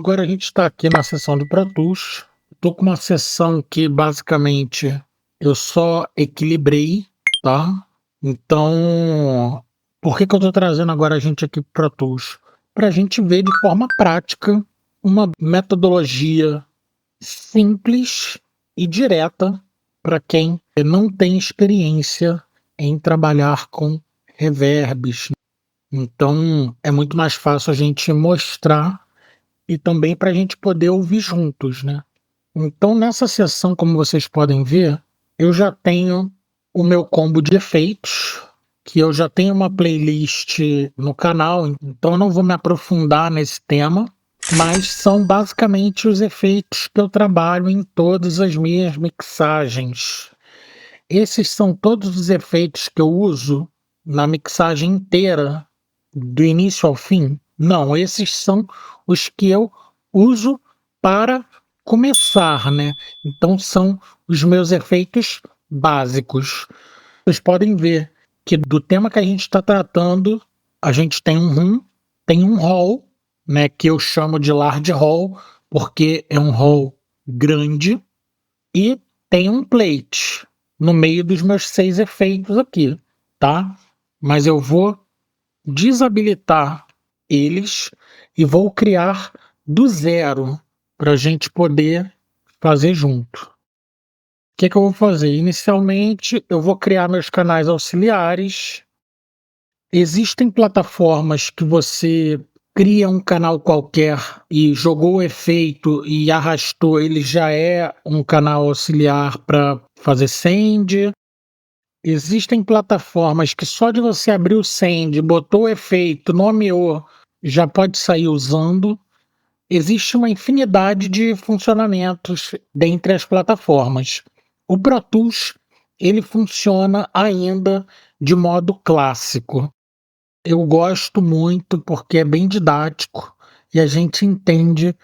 Agora a gente está aqui na seção do Pro Tools. Estou com uma seção que basicamente eu só equilibrei, tá? Então, por que eu estou trazendo agora a gente aqui para o Pro Tools? Para a gente ver de forma prática uma metodologia simples e direta para quem não tem experiência em trabalhar com reverbs. Então, é muito mais fácil a gente mostrar e também para a gente poder ouvir juntos, né? Então, nessa sessão, como vocês podem ver, eu já tenho o meu combo de efeitos, que eu já tenho uma playlist no canal, então eu não vou me aprofundar nesse tema, mas são basicamente os efeitos que eu trabalho em todas as minhas mixagens. Esses são todos os efeitos que eu uso na mixagem inteira, do início ao fim. Não, esses são os que eu uso para começar, né? Então são os meus efeitos básicos. Vocês podem ver que do tema que a gente está tratando, a gente tem um room, tem um hall, né? Que eu chamo de large hall, porque é um hall grande, e tem um plate no meio dos meus 6 efeitos aqui, tá? Mas eu vou desabilitar eles e vou criar do zero para a gente poder fazer junto. O que eu vou fazer? Inicialmente, eu vou criar meus canais auxiliares. Existem plataformas que você cria um canal qualquer e jogou o efeito e arrastou, ele já é um canal auxiliar para fazer send. Existem plataformas que só de você abrir o send, botou o efeito, nomeou, já pode sair usando. Existe uma infinidade de funcionamentos dentre as plataformas. O Pro Tools, ele funciona ainda de modo clássico. Eu gosto muito porque é bem didático e a gente entende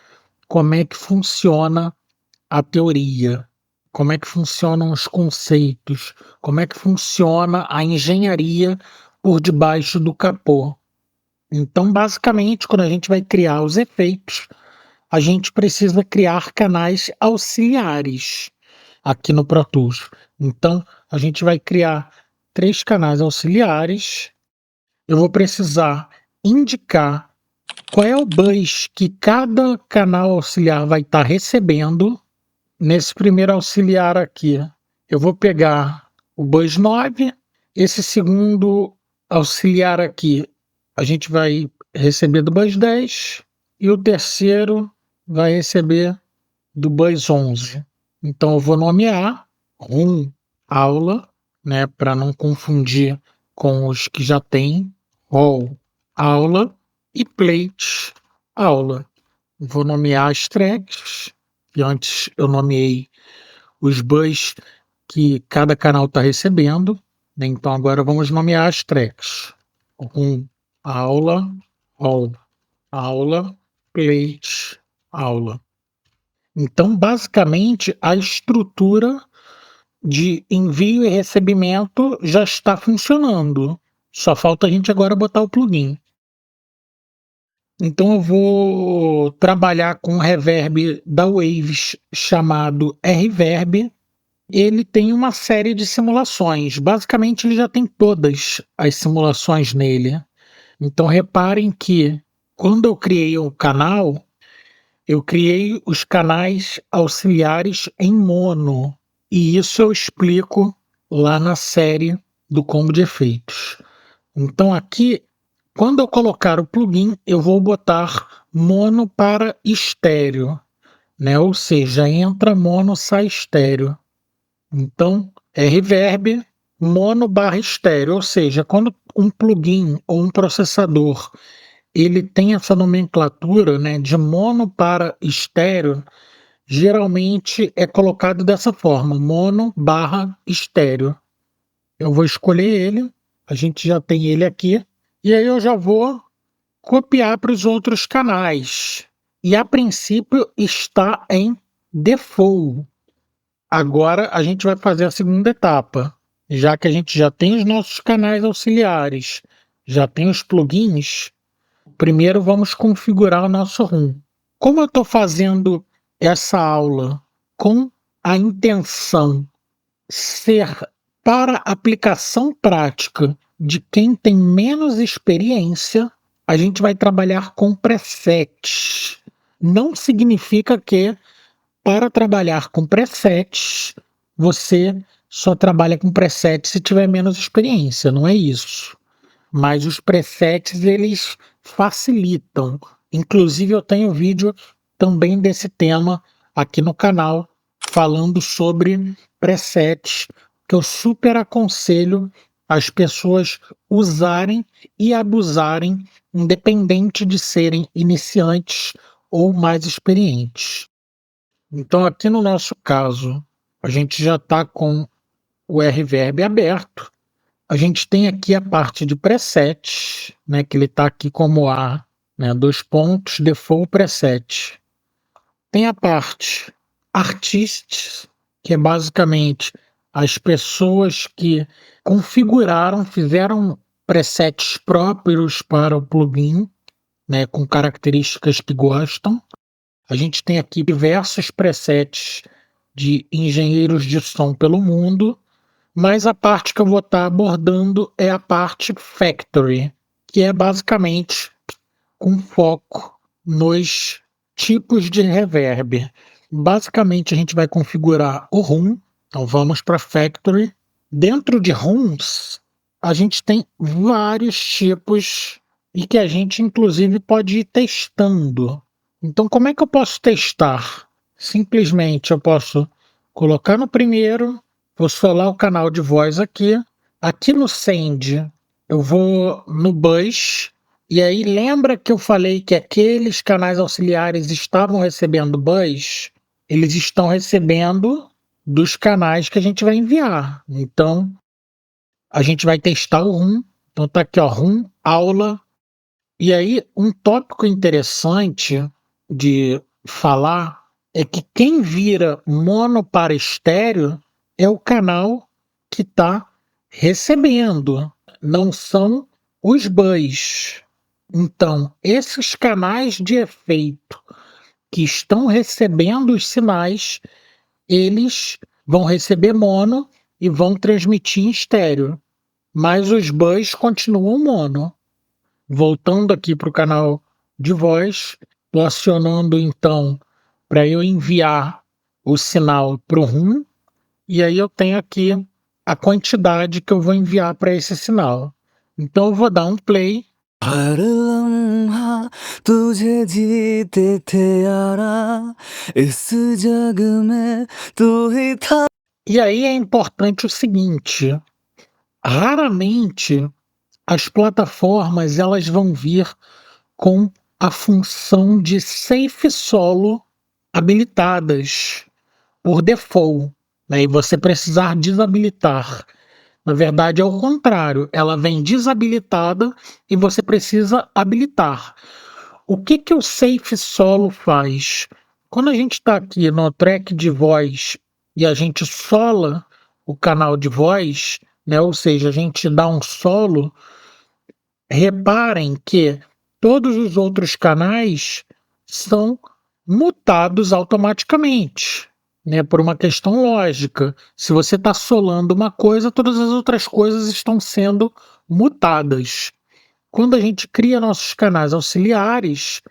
como é que funciona a teoria, como é que funcionam os conceitos, como é que funciona a engenharia por debaixo do capô. Então, basicamente, quando a gente vai criar os efeitos, a gente precisa criar canais auxiliares aqui no Pro Tools. Então, a gente vai criar 3 canais auxiliares. Eu vou precisar indicar qual é o bus que cada canal auxiliar vai estar recebendo. Nesse primeiro auxiliar aqui, eu vou pegar o bus 9. Esse segundo auxiliar aqui, a gente vai receber do bus 10. E o terceiro vai receber do bus 11. Então, eu vou nomear room aula, né, para não confundir com os que já tem, hall aula e plate aula. Vou nomear as tracks, que antes eu nomeei os bus que cada canal está recebendo, né? Então agora vamos nomear as tracks. Aula, hall, aula, plate, aula. Então, basicamente, a estrutura de envio e recebimento já está funcionando. Só falta a gente agora botar o plugin. Então eu vou trabalhar com um reverb da Waves chamado Reverb. Ele tem uma série de simulações. Basicamente ele já tem todas as simulações nele. Então reparem que quando eu criei o canal, eu criei os canais auxiliares em mono. E isso eu explico lá na série do combo de efeitos. Então aqui, quando eu colocar o plugin, eu vou botar mono para estéreo, né? Ou seja, entra mono, sai estéreo. Então, é reverb mono barra estéreo, ou seja, quando um plugin ou um processador ele tem essa nomenclatura, né, de mono para estéreo, geralmente é colocado dessa forma, mono barra estéreo. Eu vou escolher ele, a gente já tem ele aqui, e aí eu já vou copiar para os outros canais. E a princípio está em default. Agora a gente vai fazer a segunda etapa. Já que a gente já tem os nossos canais auxiliares, já tem os plugins, primeiro vamos configurar o nosso room. Como eu estou fazendo essa aula com a intenção ser para aplicação prática de quem tem menos experiência, a gente vai trabalhar com presets. Não significa que para trabalhar com presets, você só trabalha com presets se tiver menos experiência, não é isso. Mas os presets, eles facilitam. Inclusive, eu tenho vídeo também desse tema aqui no canal, falando sobre presets, que eu super aconselho as pessoas usarem e abusarem, independente de serem iniciantes ou mais experientes. Então, aqui no nosso caso, a gente já está com o Reverb aberto. A gente tem aqui a parte de preset, né, que ele está aqui como A, né, dois pontos, default preset. Tem a parte artists, que é basicamente as pessoas que configuraram, fizeram presets próprios para o plugin, né, com características que gostam. A gente tem aqui diversos presets de engenheiros de som pelo mundo, mas a parte que eu vou estar abordando é a parte Factory, que é basicamente com foco nos tipos de reverb. Basicamente a gente vai configurar o room, então vamos para Factory. Dentro de rooms, a gente tem vários tipos e que a gente inclusive pode ir testando. Então como é que eu posso testar? Simplesmente eu posso colocar no primeiro, vou solar o canal de voz aqui. Aqui no Send, eu vou no Bus. E aí, lembra que eu falei que aqueles canais auxiliares estavam recebendo Bus? Eles estão recebendo dos canais que a gente vai enviar. Então, a gente vai testar o room. Então, tá aqui, ó, room, aula. E aí, um tópico interessante de falar é que quem vira mono para estéreo é o canal que está recebendo, não são os bus. Então, esses canais de efeito que estão recebendo os sinais, eles vão receber mono e vão transmitir em estéreo, mas os bus continuam mono. Voltando aqui para o canal de voz, estou acionando então para eu enviar o sinal para o room, e aí eu tenho aqui a quantidade que eu vou enviar para esse sinal. Então eu vou dar um play. हर लम्हा तुझे जीते थे यारा इस जग में तू ही था. E aí é importante o seguinte, raramente as plataformas elas vão vir com a função de safe solo habilitadas por default, né, e você precisar desabilitar. Na verdade, é o contrário, ela vem desabilitada e você precisa habilitar. O que que o Safe Solo faz? Quando a gente está aqui no track de voz e a gente sola o canal de voz, né, ou seja, a gente dá um solo, reparem que todos os outros canais são mutados automaticamente, né, por uma questão lógica. Se você está solando uma coisa, todas as outras coisas estão sendo mutadas. Quando a gente cria nossos canais auxiliares,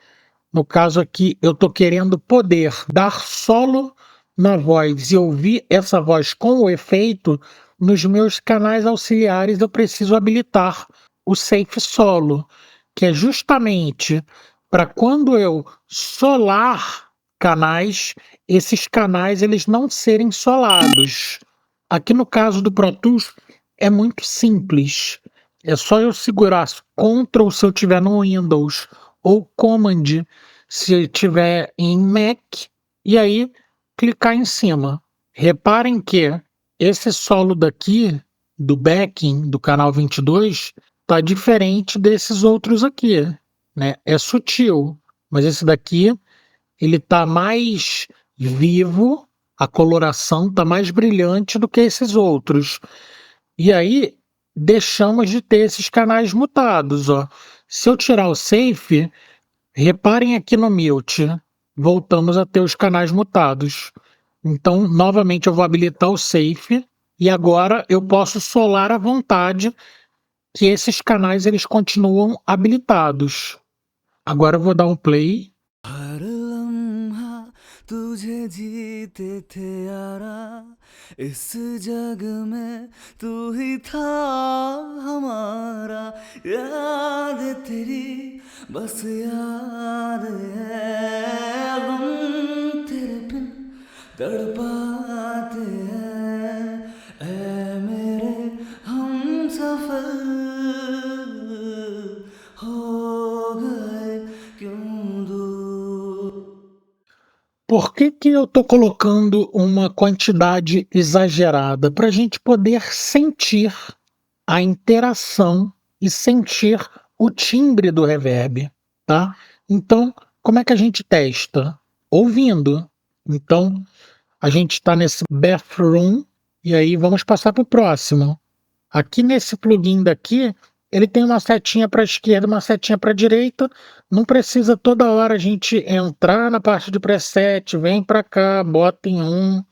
no caso aqui eu estou querendo poder dar solo na voz e ouvir essa voz com o efeito, nos meus canais auxiliares eu preciso habilitar o Safe Solo, que é justamente para quando eu solar canais, esses canais eles não serem solados. Aqui no caso do Pro Tools é muito simples. É só eu segurar Ctrl se eu estiver no Windows ou Command se estiver em Mac e aí clicar em cima. Reparem que esse solo daqui do backing do canal 22 tá diferente desses outros aqui, né? É sutil, mas esse daqui ele tá mais vivo, a coloração tá mais brilhante do que esses outros. E aí deixamos de ter esses canais mutados, ó. Se eu tirar o safe, reparem aqui no mute, voltamos a ter os canais mutados. Então, novamente, eu vou habilitar o safe e agora eu posso solar à vontade que esses canais eles continuam habilitados. Agora eu vou dar um play. हर लम्हा तुझे जीते थे यारा इस जग में तू ही था हमारा याद तेरी बस याद है गम तेरे बिन तड़पाते हैं ऐ मेरे हम सफर हो गए क्यों दूर. Por que eu estou colocando uma quantidade exagerada? Para a gente poder sentir a interação e sentir o timbre do reverb, tá? Então, como é que a gente testa? Ouvindo. Então, a gente está nesse bathroom e aí vamos passar para o próximo. Aqui nesse plugin daqui, ele tem uma setinha para a esquerda, uma setinha para a direita. Não precisa toda hora a gente entrar na parte de preset, vem para cá, bota em um,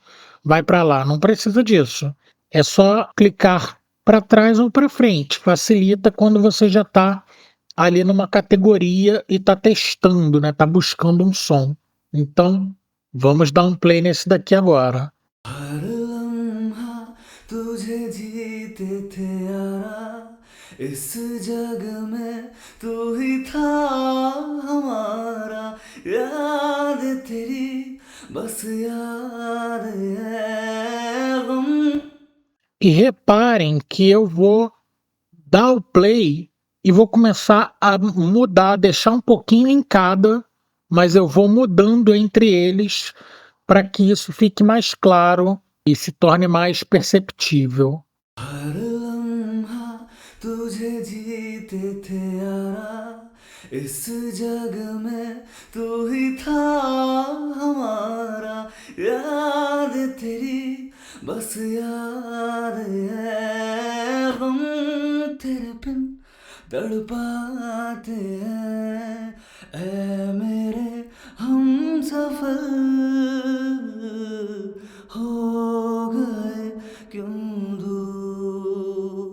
vai para lá. Não precisa disso. É só clicar para trás ou para frente. Facilita quando você já está ali numa categoria e está testando, né? Está buscando um som. Então, vamos dar um play nesse daqui agora. हर लम्हा तुझे जीते थे यारा इस जग में तू ही था हमारा याद तेरी बस याद है गम. E reparem que eu vou dar o play e vou começar a mudar, deixar um pouquinho em cada, mas eu vou mudando entre eles para que isso fique mais claro e se torne mais perceptível. हर लम्हा तुझे जीते थे यारा इस जग में तू ही था हमारा याद तेरी बस याद है गम तेरे बिन तड़पाते हैं ऐ मेरे हम सफर हो गए क्यों दूर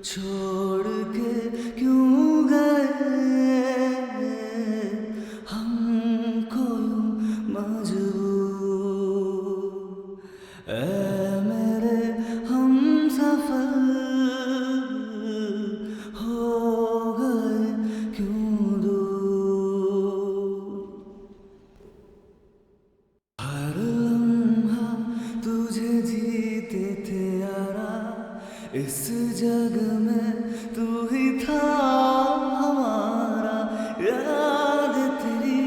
छोड़ के क्यों गए हमको यूं मजबूर ऐ मेरे हम सफर हो गए क्यों दूर. हर लम्हा तुझे जीते थे यारा इस जग में तू ही था हमारा याद तेरी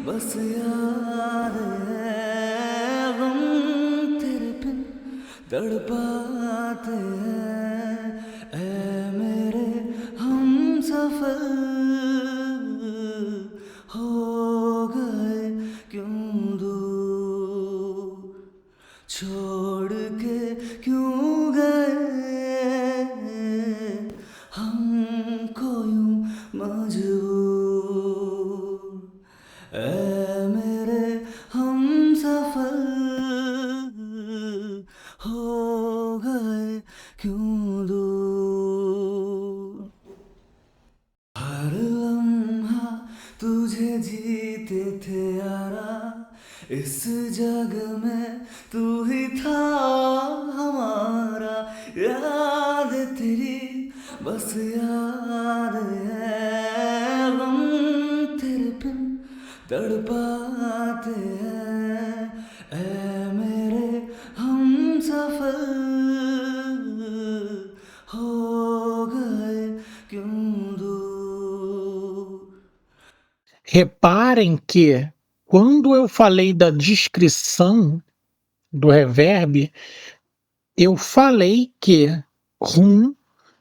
बस याद है गम तेरे बिन तड़पाते हैं ऐ मेरे हम सफर हो गए क्यों दूर छोड़ के क्यों गए हमको यूं मजबूर ऐ मेरे हम सफर हो गए क्यों दूर. हर लम्हा तुझे जीते थे यारा इस जग में तू ही था हमारा याद तेरी बस याद है गम तेरे बिन तड़पाते हैं ऐ मेरे हम सफर हो गए क्यों दूर. Reparem que quando eu falei da descrição do reverb, eu falei que room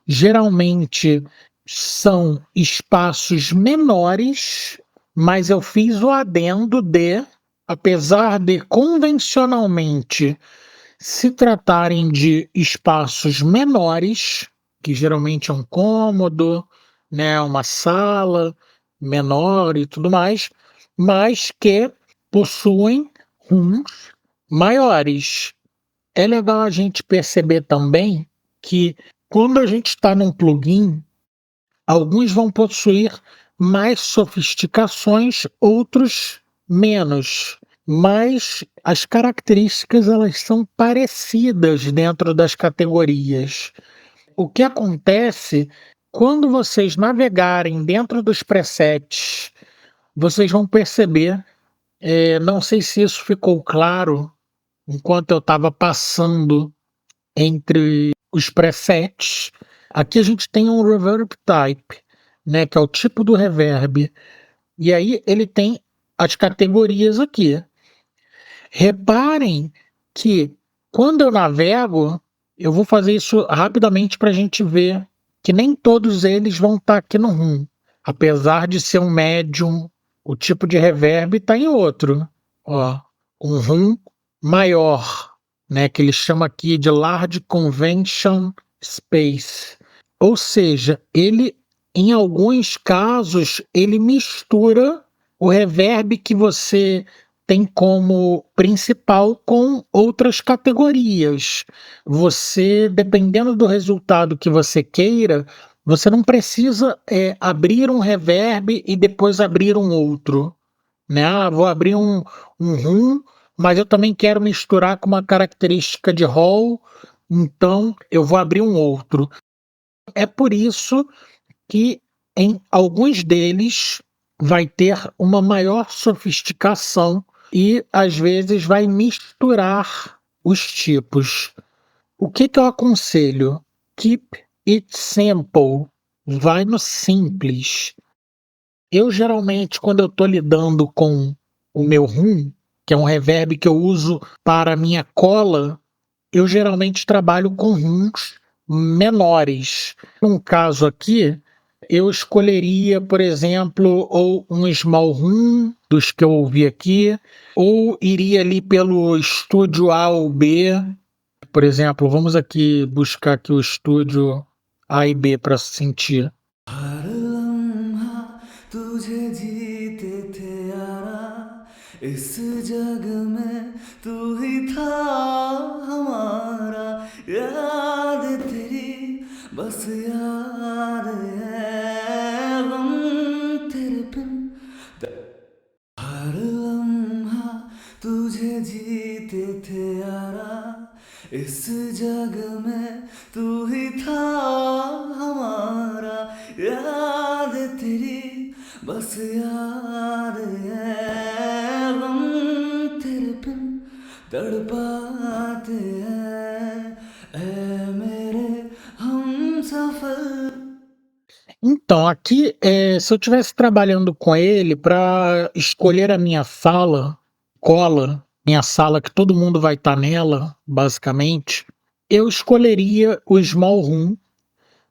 geralmente são espaços menores, mas eu fiz o adendo de, apesar de convencionalmente se tratarem de espaços menores, que geralmente é um cômodo, né, uma sala menor e tudo mais, mas que possuem rooms maiores. É legal a gente perceber também que quando a gente está num plugin, alguns vão possuir mais sofisticações, outros menos, mas as características elas são parecidas dentro das categorias. O que acontece quando vocês navegarem dentro dos presets, vocês vão perceber, não sei se isso ficou claro enquanto eu estava passando entre os presets. Aqui a gente tem um reverb type, né, que é o tipo do reverb. E aí ele tem as categorias aqui. Reparem que quando eu navego, eu vou fazer isso rapidamente para a gente ver que nem todos eles vão estar aqui no room. Apesar de ser um medium, o tipo de reverb está em outro. Ó, um room maior, né, que ele chama aqui de Large Convention Space. Ou seja, ele, em alguns casos, ele mistura o reverb que você tem como principal com outras categorias. Você, dependendo do resultado que você queira, você não precisa abrir um reverb e depois abrir um outro, né? Ah, vou abrir um room, mas eu também quero misturar com uma característica de hall, então eu vou abrir um outro. É por isso que em alguns deles vai ter uma maior sofisticação e às vezes vai misturar os tipos. O que eu aconselho? Keep it simple. Vai no simples. Eu geralmente, quando eu estou lidando com o meu room, que é um reverb que eu uso para minha cola, eu geralmente trabalho com rooms menores. Num caso aqui, eu escolheria, por exemplo, ou um small room, dos que eu ouvi aqui, ou iria ali pelo estúdio A ou B. Por exemplo, vamos aqui buscar aqui o estúdio A e B para sentir. हर लम्हा तुझे जीते थे यारा इस जग में तू ही था हमारा याद तेरी बस याद है गम तेरे बिन हर लम्हा तुझे जीते थे यारा इस जग में तू ही था हमारा याद तेरी बस याद है गम तेरे बिन तड़पाते हैं ऐ मेरे Humsafar. Então, aqui, se eu estivesse trabalhando com ele para escolher a minha sala, cola, minha sala que todo mundo vai estar nela, basicamente, eu escolheria o Small Room,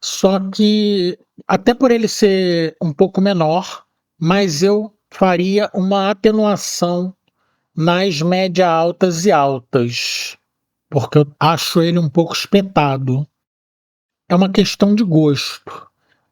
só que, até por ele ser um pouco menor, mas eu faria uma atenuação nas média altas e altas, porque eu acho ele um pouco espetado. É uma questão de gosto.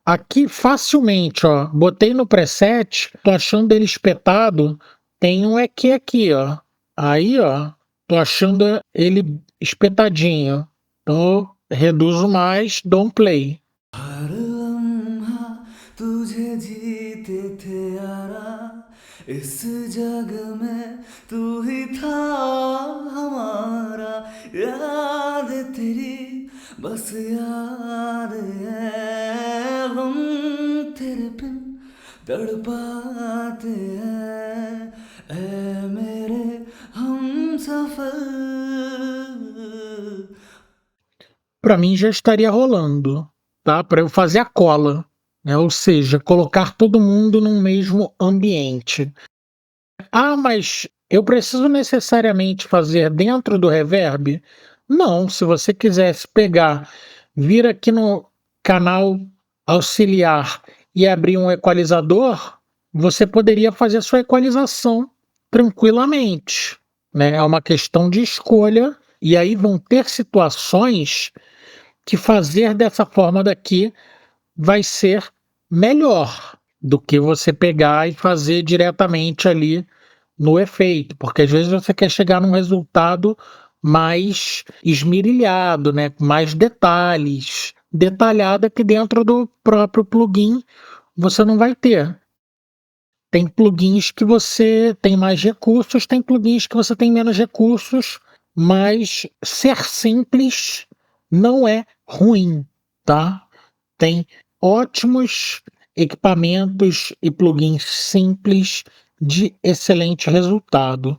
Aqui facilmente, ó, botei no preset, tô achando ele espetado, tem um EQ aqui, ó. Aí, ó, tô achando ele espetadinho. Então, reduzo mais, dou um play. हर लम्हा तुझे जीते थे यारा इस जग में तू ही था हमारा याद तेरी बस याद है गम तेरे बिन तड़पाते हैं ऐ मेरे Humsafar. Para mim já estaria rolando, tá? Para eu fazer a cola, né? Ou seja, colocar todo mundo num mesmo ambiente. Ah, mas eu preciso necessariamente fazer dentro do reverb? Não, se você quisesse pegar, vir aqui no canal auxiliar e abrir um equalizador, você poderia fazer a sua equalização tranquilamente, né? É uma questão de escolha e aí vão ter situações que fazer dessa forma daqui vai ser melhor. do que você pegar e fazer diretamente ali no efeito, porque às vezes você quer chegar num resultado mais esmerilhado, né, com mais detalhes, detalhado que dentro do próprio plugin você não vai ter. Tem plugins que você tem mais recursos, tem plugins que você tem menos recursos, mas ser simples não é ruim, tá? Tem ótimos equipamentos e plugins simples de excelente resultado.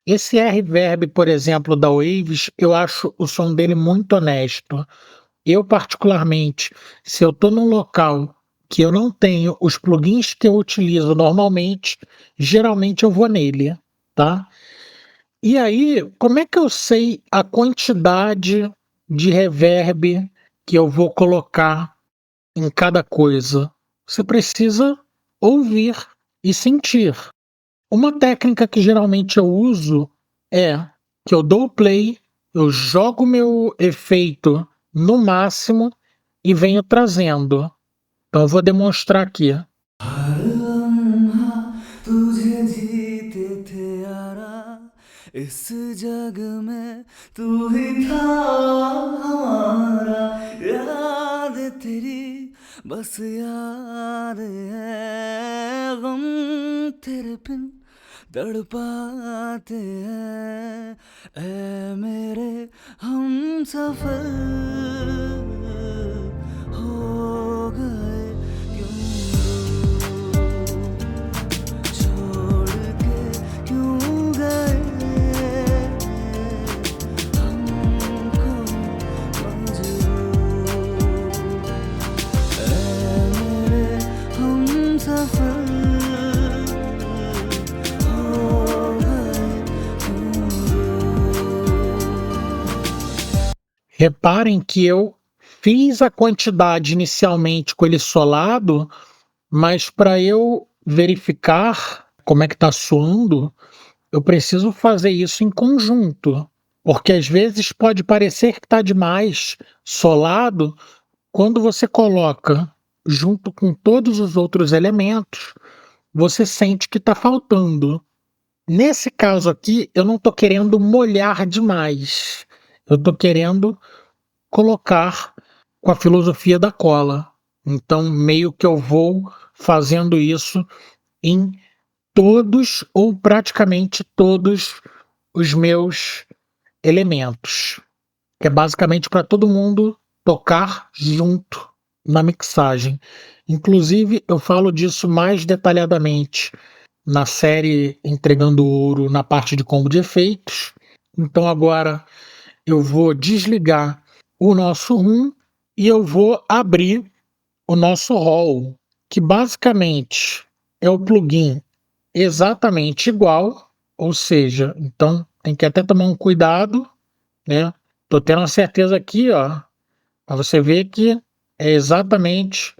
Esse R-Verb, por exemplo, da Waves, eu acho o som dele muito honesto. Eu, particularmente, se eu estou num local que eu não tenho os plugins que eu utilizo normalmente, geralmente eu vou nele, tá? E aí, como é que eu sei a quantidade de reverb que eu vou colocar em cada coisa? Você precisa ouvir e sentir. Uma técnica que geralmente eu uso é que eu dou o play, eu jogo meu efeito no máximo e venho trazendo. Então eu vou demonstrar aqui. हर लम्हा तुझे जीते थे यारा इस जग में तू ही था हमारा याद तेरी बस याद है गम तेरे बिन तड़पाते हैं ऐ मेरे हम सफर हो गए छोड़ के क्यों गए हमको मजबूर ऐ मेरे हमसफर हो गए क्यों Reparem que eu fiz a quantidade inicialmente com ele solado, mas para eu verificar como é que está soando, eu preciso fazer isso em conjunto, porque às vezes pode parecer que está demais solado quando você coloca junto com todos os outros elementos, você sente que está faltando. Nesse caso aqui, eu não estou querendo molhar demais, eu estou querendo colocar com a filosofia da cola. Então, meio que eu vou fazendo isso em todos ou praticamente todos os meus elementos, que é basicamente para todo mundo tocar junto na mixagem. Inclusive, eu falo disso mais detalhadamente na série Entregando Ouro na parte de combo de efeitos. Então agora eu vou desligar o nosso room e eu vou abrir o nosso hall, que basicamente é o plugin exatamente igual, ou seja, então tem que até tomar um cuidado, né? Tô tendo a certeza aqui, ó, para você ver que é exatamente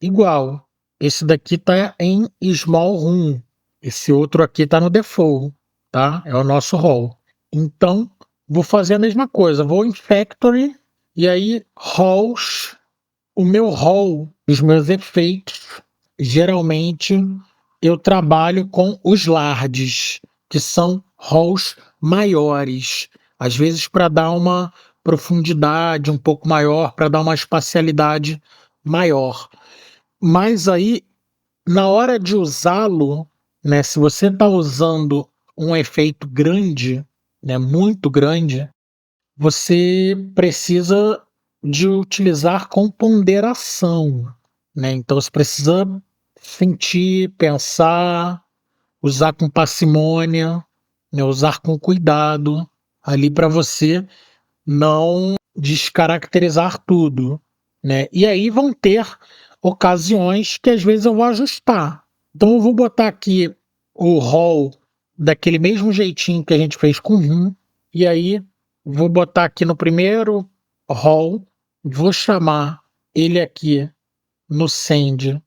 igual. Esse daqui tá em Small Room, esse outro aqui tá no Default, tá? É o nosso hall. Então, vou fazer a mesma coisa, vou em Factory e aí Halls, o meu hall, os meus efeitos, geralmente eu trabalho com os larges, que são halls maiores, às vezes para dar uma profundidade um pouco maior, para dar uma espacialidade maior. Mas aí, na hora de usá-lo, né, se você está usando um efeito grande, né, muito grande, você precisa de utilizar com ponderação, né? Então você precisa sentir, pensar, usar com parcimônia, né? Usar com cuidado ali para você não descaracterizar tudo, né? E aí vão ter ocasiões que às vezes eu vou ajustar. Então eu vou botar aqui o roll daquele mesmo jeitinho que a gente fez com o rum, e aí vou botar aqui no primeiro roll, vou chamar ele aqui no send,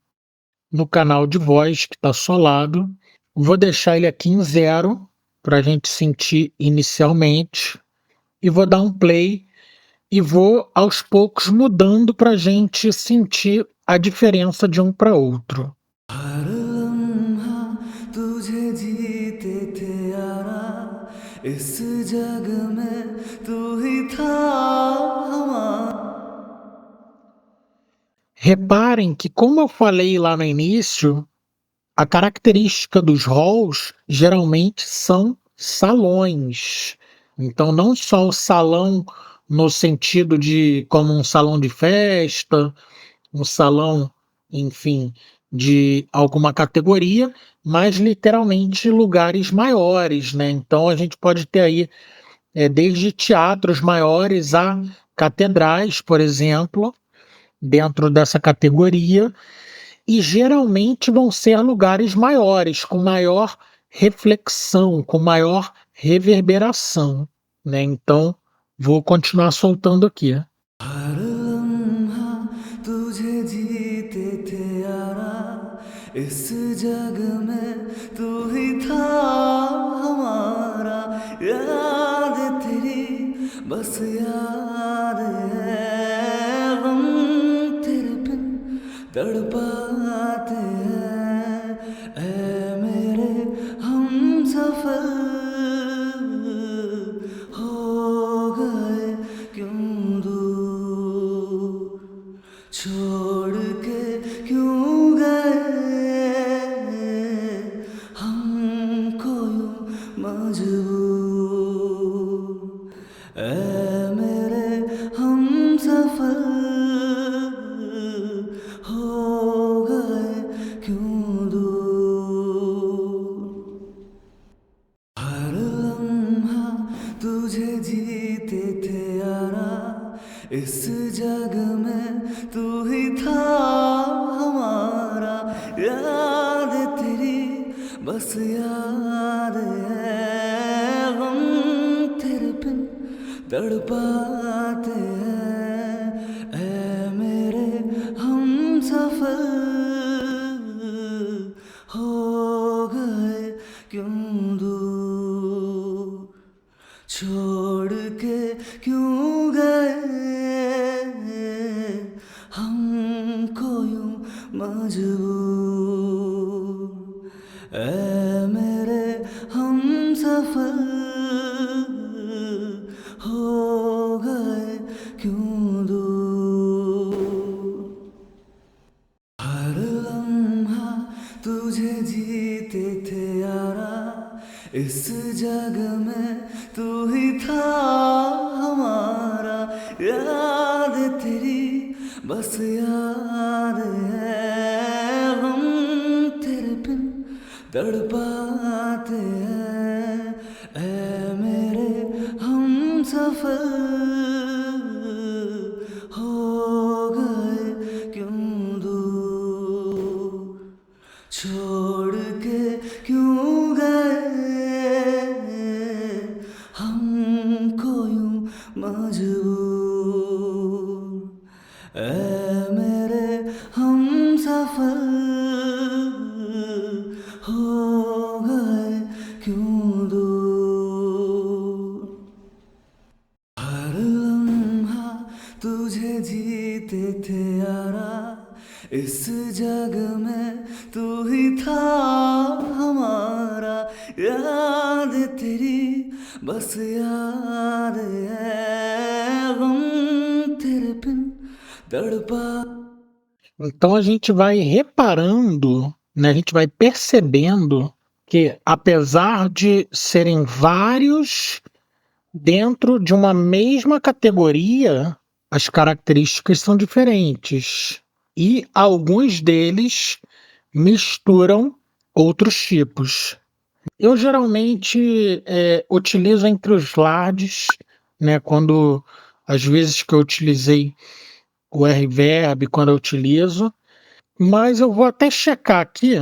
no canal de voz que está solado, vou deixar ele aqui em 0 para a gente sentir inicialmente, e vou dar um play e vou aos poucos mudando para a gente sentir a diferença de um para outro. हर लम्हा तुझे जीते थे यारा, इस जग में तू ही था हमारा. Reparem que, como eu falei lá no início, a característica dos halls geralmente são salões. Então, não só o salão no sentido de como um salão de festa, um salão, enfim, de alguma categoria, mas literalmente lugares maiores, né? Então a gente pode ter aí desde teatros maiores a catedrais, por exemplo, dentro dessa categoria, e geralmente vão ser lugares maiores, com maior reflexão, com maior reverberação, né? Então, vou continuar soltando aqui. हर लम्हा तुझे जीते थे यारा, इस जग में तू ही था हमारा. याद तेरी बस याद है, हम तेरे बिन तड़पाते हैं. ऐ मेरे हम सफर हो गए क्यों दूर, छोड़ के क्यों गए हमको यूं मजबूर. ऐ मेरे हम सफर हो गए क्यों दूर. हर लम्हा तुझे जीते थे यारा, इस जग में तू ही था हमारा. याद तेरी बस याद है, हम तेरे बिन तड़पाते हैं. ऐ मेरे हम सफर हो गए क्यों दूर, छोड़ के क्यों गए हमको यूं मजबूर. ऐ मेरे हम सफर हो गए क्यों दूर. हर लम्हा तुझे जीते थे यारा, इस जग में तू ही था हमारा. याद तेरी बस याद है, हम तेरे बिन तड़पाते हैं. ऐ मेरे हम सफर हो गए क्यों दूर, छोड़ के क्यों गए हमको यूं मजबूर. ऐ मेरे हम सफर हो गए क्यों दूर. हर लम्हा तुझे जीते थे यारा, इस जग में तू ही था हमारा. याद तेरी बस याद है, हम तेरे बिन तड़पा. Então a gente vai reparando, né, a gente vai percebendo que, apesar de serem vários dentro de uma mesma categoria, as características são diferentes. E alguns deles misturam outros tipos. Eu geralmente utilizo entre os LADs, né, quando às vezes que eu utilizei o reverb, quando eu utilizo, mas eu vou até checar aqui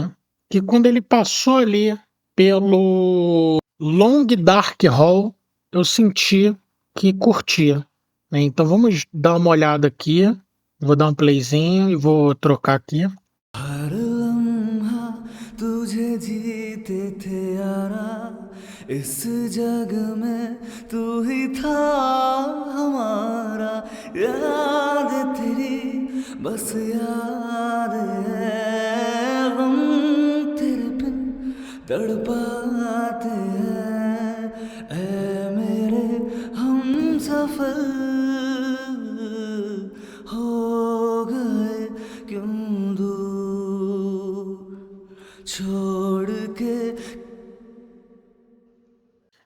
que quando ele passou ali pelo Long Dark Hall, eu senti que curtia, né? Então vamos dar uma olhada aqui. Vou dar um playzinho e vou trocar aqui. हर लम्हा तुझे जीते थे यारा, इस जग में तू ही था हमारा. याद तेरी बस याद है, हम तड़पाते हैं ऐ मेरे हम सफर हो गए क्यों दूर छोड़ के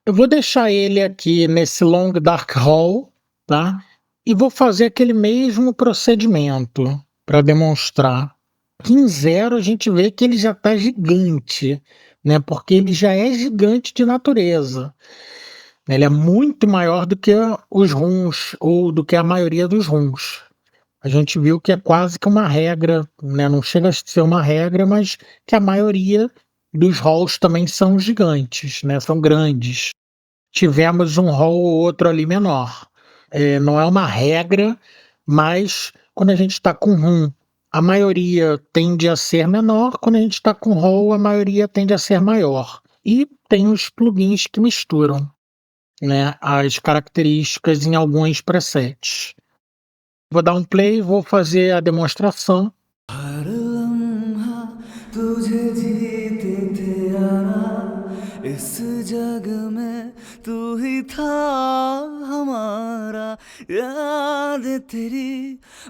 Eu vou deixar ele aqui nesse long dark hall, tá? E vou fazer aquele mesmo procedimento para demonstrar. Aqui em 0 a gente vê que ele já está gigante, né? Porque ele já é gigante de natureza. Ele é muito maior do que os runs ou do que a maioria dos runs. A gente viu que é quase que uma regra, né? Não chega a ser uma regra, mas que a maioria dos halls também são gigantes, né? São grandes. Tivemos um hall ou outro ali menor. Não é uma regra, mas quando a gente está com room, a maioria tende a ser menor, quando a gente está com hall, a maioria tende a ser maior. E tem os plugins que misturam, né, as características em alguns presets. Vou dar um play, vou fazer a demonstração. हर लम्हा तुझे जीते थे यारा इस जग में तू ही था हमारा याद तेरी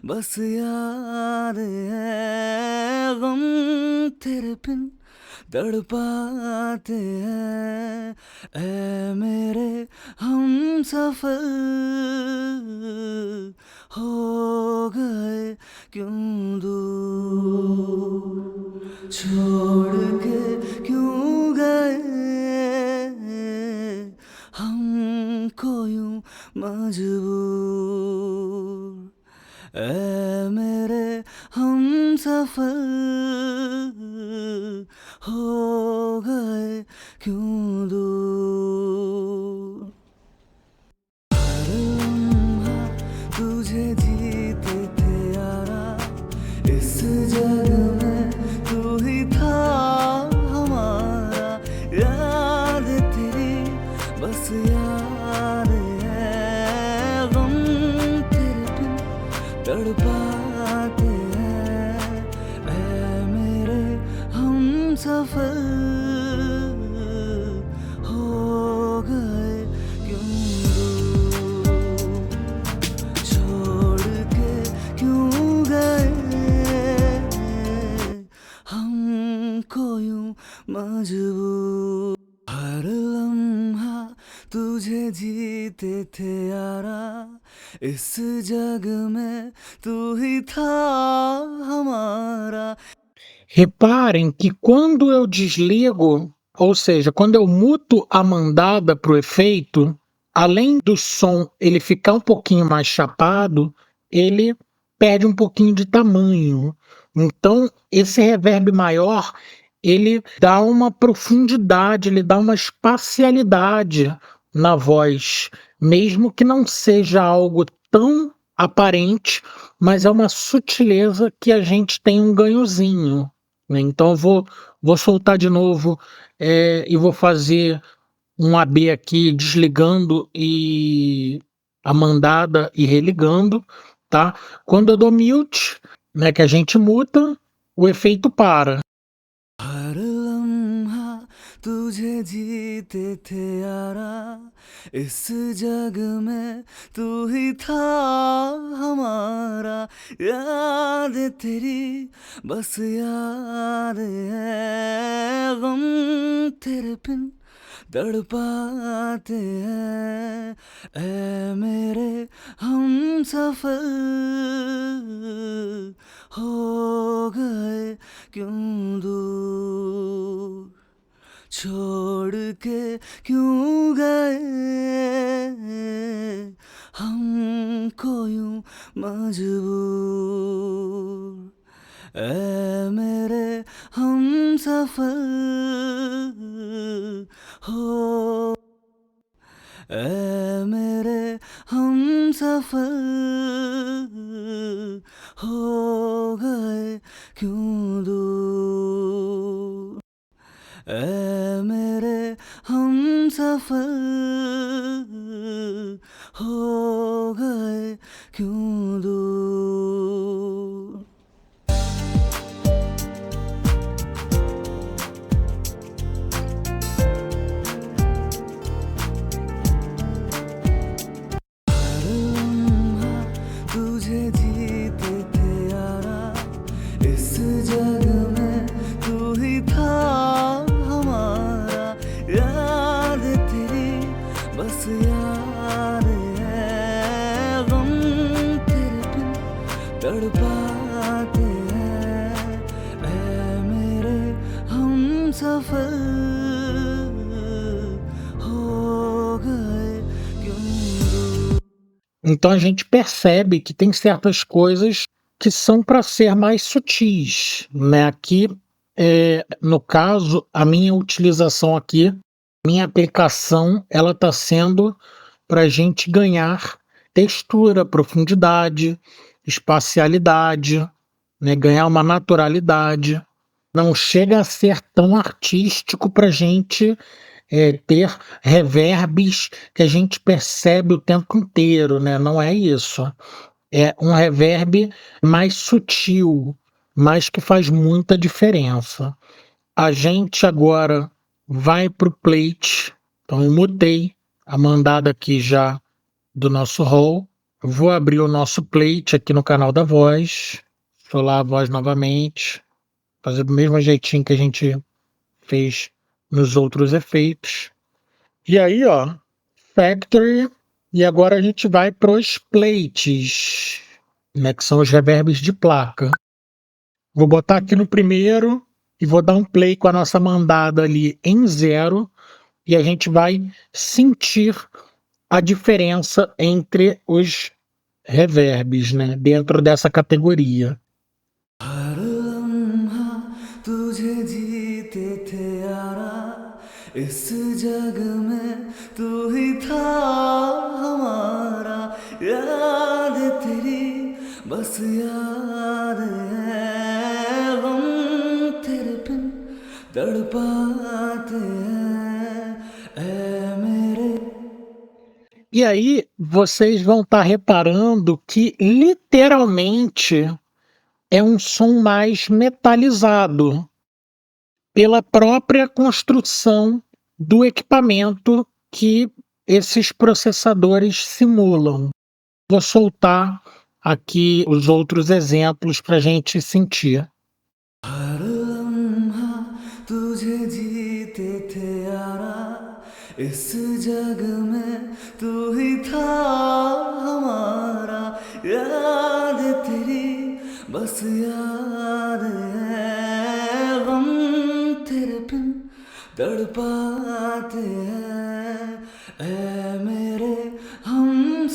बस याद है गम तेरे बिन तड़पाते हैं ऐ मेरे हम सफर हो गए क्यों दूर छोड़ के क्यों गए हमको यूं मजबूर ऐ मेरे हम सफर हो गए क्यों दूर हर लम्हा तुझे जीते थे यारा इस जग में तू ही था हमारा याद तेरी बस याद है गम तेरे बिन तड़पाते हैं ऐ मेरे हम सफर हो गए क्यों दूर छोड़ के क्यों गए हमको यूं मजबूर हर लम्हा तुझे जीते थे यारा इस जग में तू ही था हमारा. Reparem que quando eu desligo, ou seja, quando eu muto a mandada para o efeito, além do som ele ficar um pouquinho mais chapado, ele perde um pouquinho de tamanho. Então, esse reverb maior, ele dá uma profundidade, ele dá uma espacialidade na voz, mesmo que não seja algo tão aparente, mas é uma sutileza que a gente tem um ganhozinho, né? Então eu vou soltar de novo e vou fazer um AB aqui desligando e a mandada e religando, tá? Quando eu dou mute, né, que a gente muta, o efeito para. हर लम्हा तुझे जीते थे यारा इस जग में तू ही था हमारा याद तेरी बस याद है गम तेरे बिन तड़पाते हैं ऐ मेरे हम सफर हो गए क्यों दूर छोड़ के क्यों गए हमको यूं मजबूर ऐ मेरे हम सफर हो ऐ मेरे हम सफर हो गए क्यों दूर ऐ मेरे हम सफर हो गए क्यों दूर तड़पाते हैं ऐ मेरे हम सफर हो गए क्यों Então a gente percebe que tem certas coisas que são para ser mais sutis, né? Aqui, no caso, a minha utilização aqui, minha aplicação, ela está sendo para a gente ganhar textura, profundidade, espacialidade, né? Ganhar uma naturalidade. Não chega a ser tão artístico para a gente ter reverbs que a gente percebe o tempo inteiro, né? Não é isso. É um reverb mais sutil, mas que faz muita diferença. A gente agora vai para o plate. Então eu mutei a mandada aqui já do nosso roll. Vou abrir o nosso plate aqui no canal da voz. Solar a voz novamente. Fazer do mesmo jeitinho que a gente fez nos outros efeitos. E aí, ó, Factory. E agora a gente vai para os plates, né, que são os reverbs de placa. Vou botar aqui no primeiro e vou dar um play com a nossa mandada ali em 0 e a gente vai sentir a diferença entre os reverbs, né, dentro dessa categoria. हर लम्हा तुझे जीते थे यारा इस जग में तू ही था हमारा याद तेरी बस याद है हम तेरे बिन तड़पाते हैं ऐ मेरे E aí vocês vão estar reparando que literalmente é um som mais metalizado pela própria construção do equipamento que esses processadores simulam. Vou soltar aqui os outros exemplos para a gente sentir. हर लम्हा तुझे जीते थे यारा इस जग में तू ही था हमारा याद तेरी बस याद है हम तेरे बिन तड़पाते हैं ऐ मेरे हम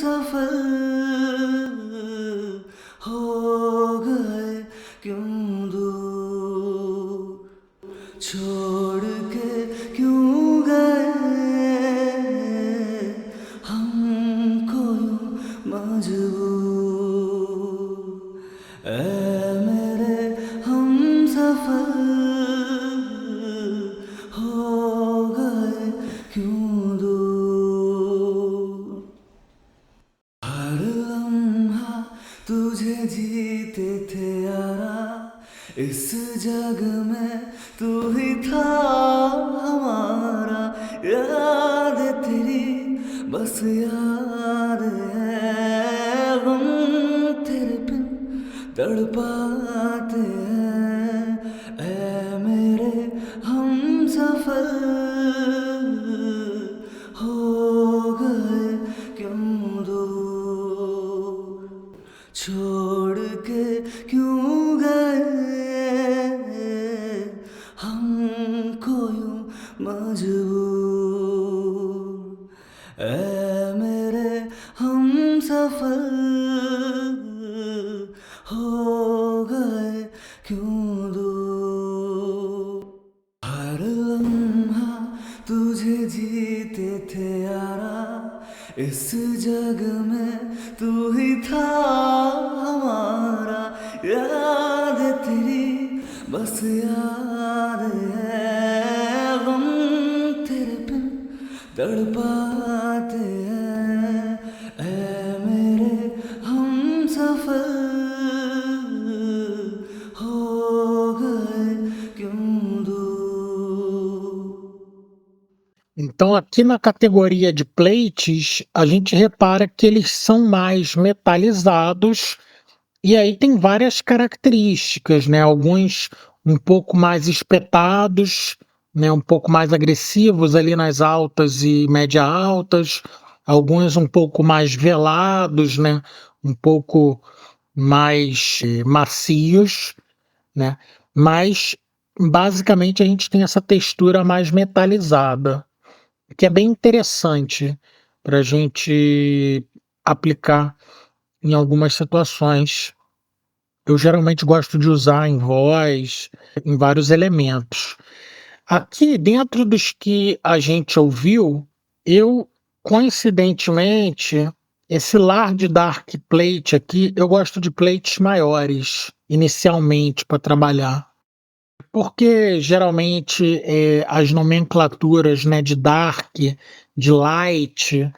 सफर हो गए क्यों दूर छोड़ के क्यों गए हमको यूं मजबूर ऐ मेरे हम सफर हो गए क्यों दूर हर लम्हा तुझे जीते थे यारा इस जग में तू ही था हमारा याद तेरी बस याद है हम तेरे बिन तड़पाते हैं ऐ मेरे हम सफर हो गए क्यों दूर छोड़ के क्यों गए हमको यूं मजबूर ऐ मेरे हम सफर हो गए क्यों दूर हर लम्हा तुझे जीते थे यारा इस जग में तू ही था हमारा याद तेरी बस याद है हम तेरे बिन तड़पाते हैं ऐ मेरे हम सफर हो गए क्यों दूर Então, aqui na categoria de plates, a gente repara que eles são mais metalizados e aí tem várias características, né? Alguns um pouco mais espetados, né? Um pouco mais agressivos ali nas altas e média altas, alguns um pouco mais velados, né? Um pouco mais macios, né? Mas basicamente a gente tem essa textura mais metalizada, que é bem interessante para a gente aplicar em algumas situações. Eu geralmente gosto de usar em voz, em vários elementos. Aqui, dentro dos que a gente ouviu, eu, coincidentemente, esse Large Dark Plate aqui, eu gosto de plates maiores, inicialmente, para trabalhar. Porque geralmente as nomenclaturas, né, de dark, de light,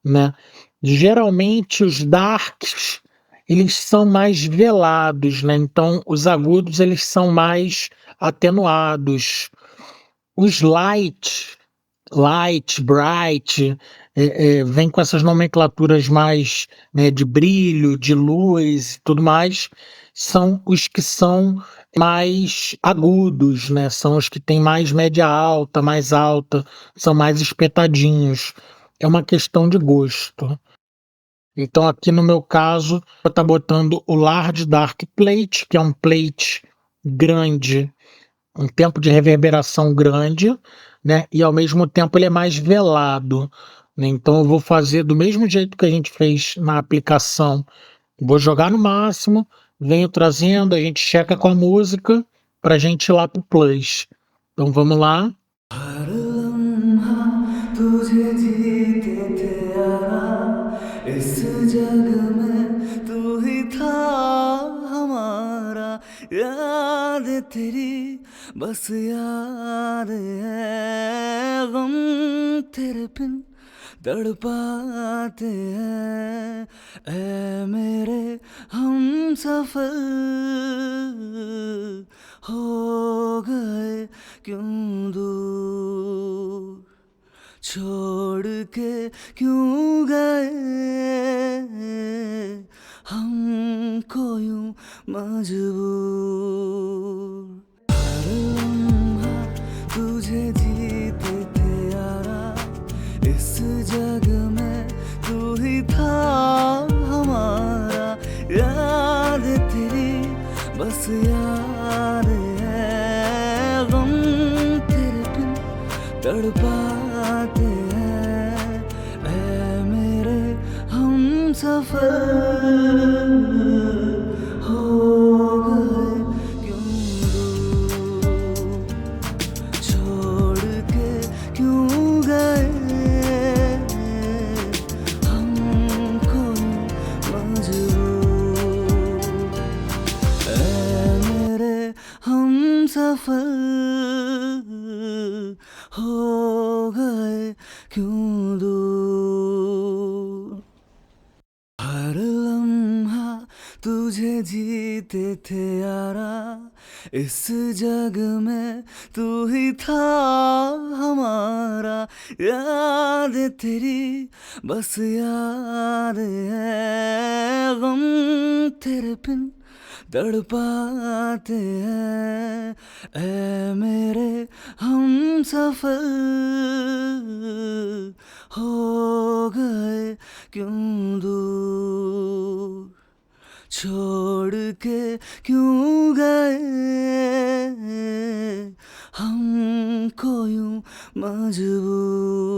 né, geralmente os darks eles são mais velados, né? Então os agudos eles são mais atenuados. Os light, bright, vem com essas nomenclaturas mais, né, de brilho, de luz e tudo mais, são os que são mais agudos, né? São os que têm mais média alta, são mais espetadinhos. É uma questão de gosto. Então aqui no meu caso, eu estou botando o Large Dark Plate, que é um plate grande, um tempo de reverberação grande, né? E ao mesmo tempo ele é mais velado, né? Então eu vou fazer do mesmo jeito que a gente fez na aplicação. Vou jogar no máximo, venho trazendo, a gente checa com a música para a gente ir lá pro plus. Então vamos lá. हर लम्हा तुझे जीते थे यारा इस जग में तू ही था हमारा याद तेरी बस याद है गम तेरे बिन तड़पाते हैं ऐ मेरे हम सफर हो गए क्यों दूर छोड़ के क्यों गए हमको यूं मजबूर हर लम्हा तुझे जीते थे यारा इस जग में तू ही था हमारा याद तेरी बस याद है गम तेरे बिन तड़पाते हैं ऐ मेरे हम सफर हो गए क्यों दूर छोड़ के क्यों गए हमको यूं मजबूर ऐ मेरे हम सफर हो गए क्यों दूर हर लम्हा तुझे जीते थे यारा इस जग में तू ही था हमारा याद तेरी बस याद है गम तेरे बिन तड़पाते हैं ऐ मेरे हम सफर हो गए क्यों दूर छोड़ के क्यों गए हमको यूं मजबूर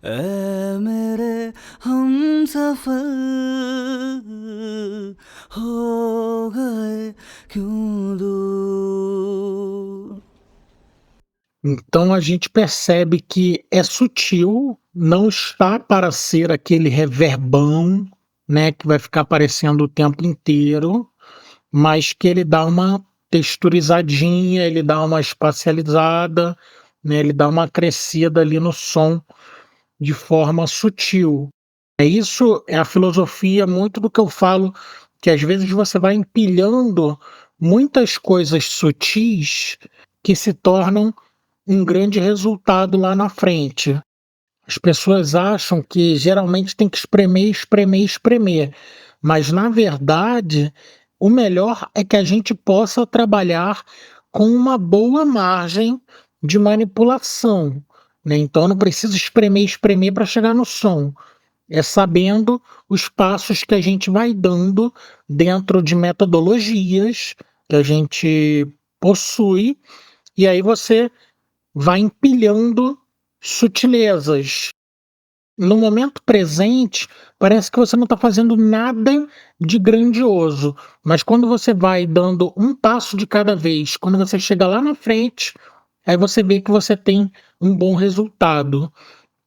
ऐ मेरे हम सफर हो गए क्यों दूर Então a gente percebe que é sutil, não está para ser aquele reverbão, né, que vai ficar aparecendo o tempo inteiro, mas que ele dá uma texturizadinha, ele dá uma espacializada, né, ele dá uma crescida ali no som de forma sutil. Isso é a filosofia muito do que eu falo, que às vezes você vai empilhando muitas coisas sutis que se tornam um grande resultado lá na frente. As pessoas acham que geralmente tem que espremer, espremer, espremer, mas na verdade o melhor é que a gente possa trabalhar com uma boa margem de manipulação, né? Então não precisa espremer, espremer para chegar no som. é sabendo os passos que a gente vai dando dentro de metodologias que a gente possui, e aí você vai empilhando sutilezas. No momento presente, parece que você não está fazendo nada de grandioso, mas quando você vai dando um passo de cada vez, quando você chega lá na frente, aí você vê que você tem um bom resultado.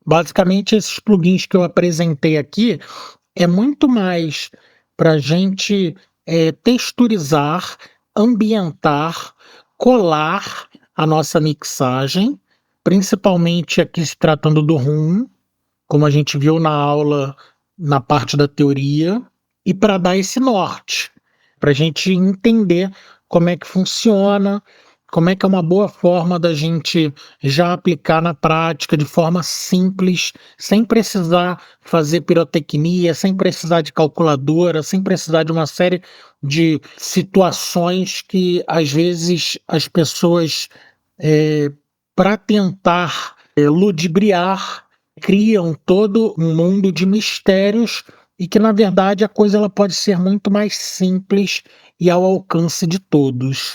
Basicamente, esses plugins que eu apresentei aqui é muito mais para a gente texturizar, ambientar, colar a nossa mixagem, principalmente aqui se tratando do rum, como a gente viu na aula, na parte da teoria, e para dar esse norte, para a gente entender como é que funciona, como é que é uma boa forma da gente já aplicar na prática de forma simples, sem precisar fazer pirotecnia, sem precisar de calculadora, sem precisar de uma série de situações que às vezes as pessoas, para tentar ludibriar, criam todo um mundo de mistérios e que, na verdade, a coisa ela pode ser muito mais simples e ao alcance de todos.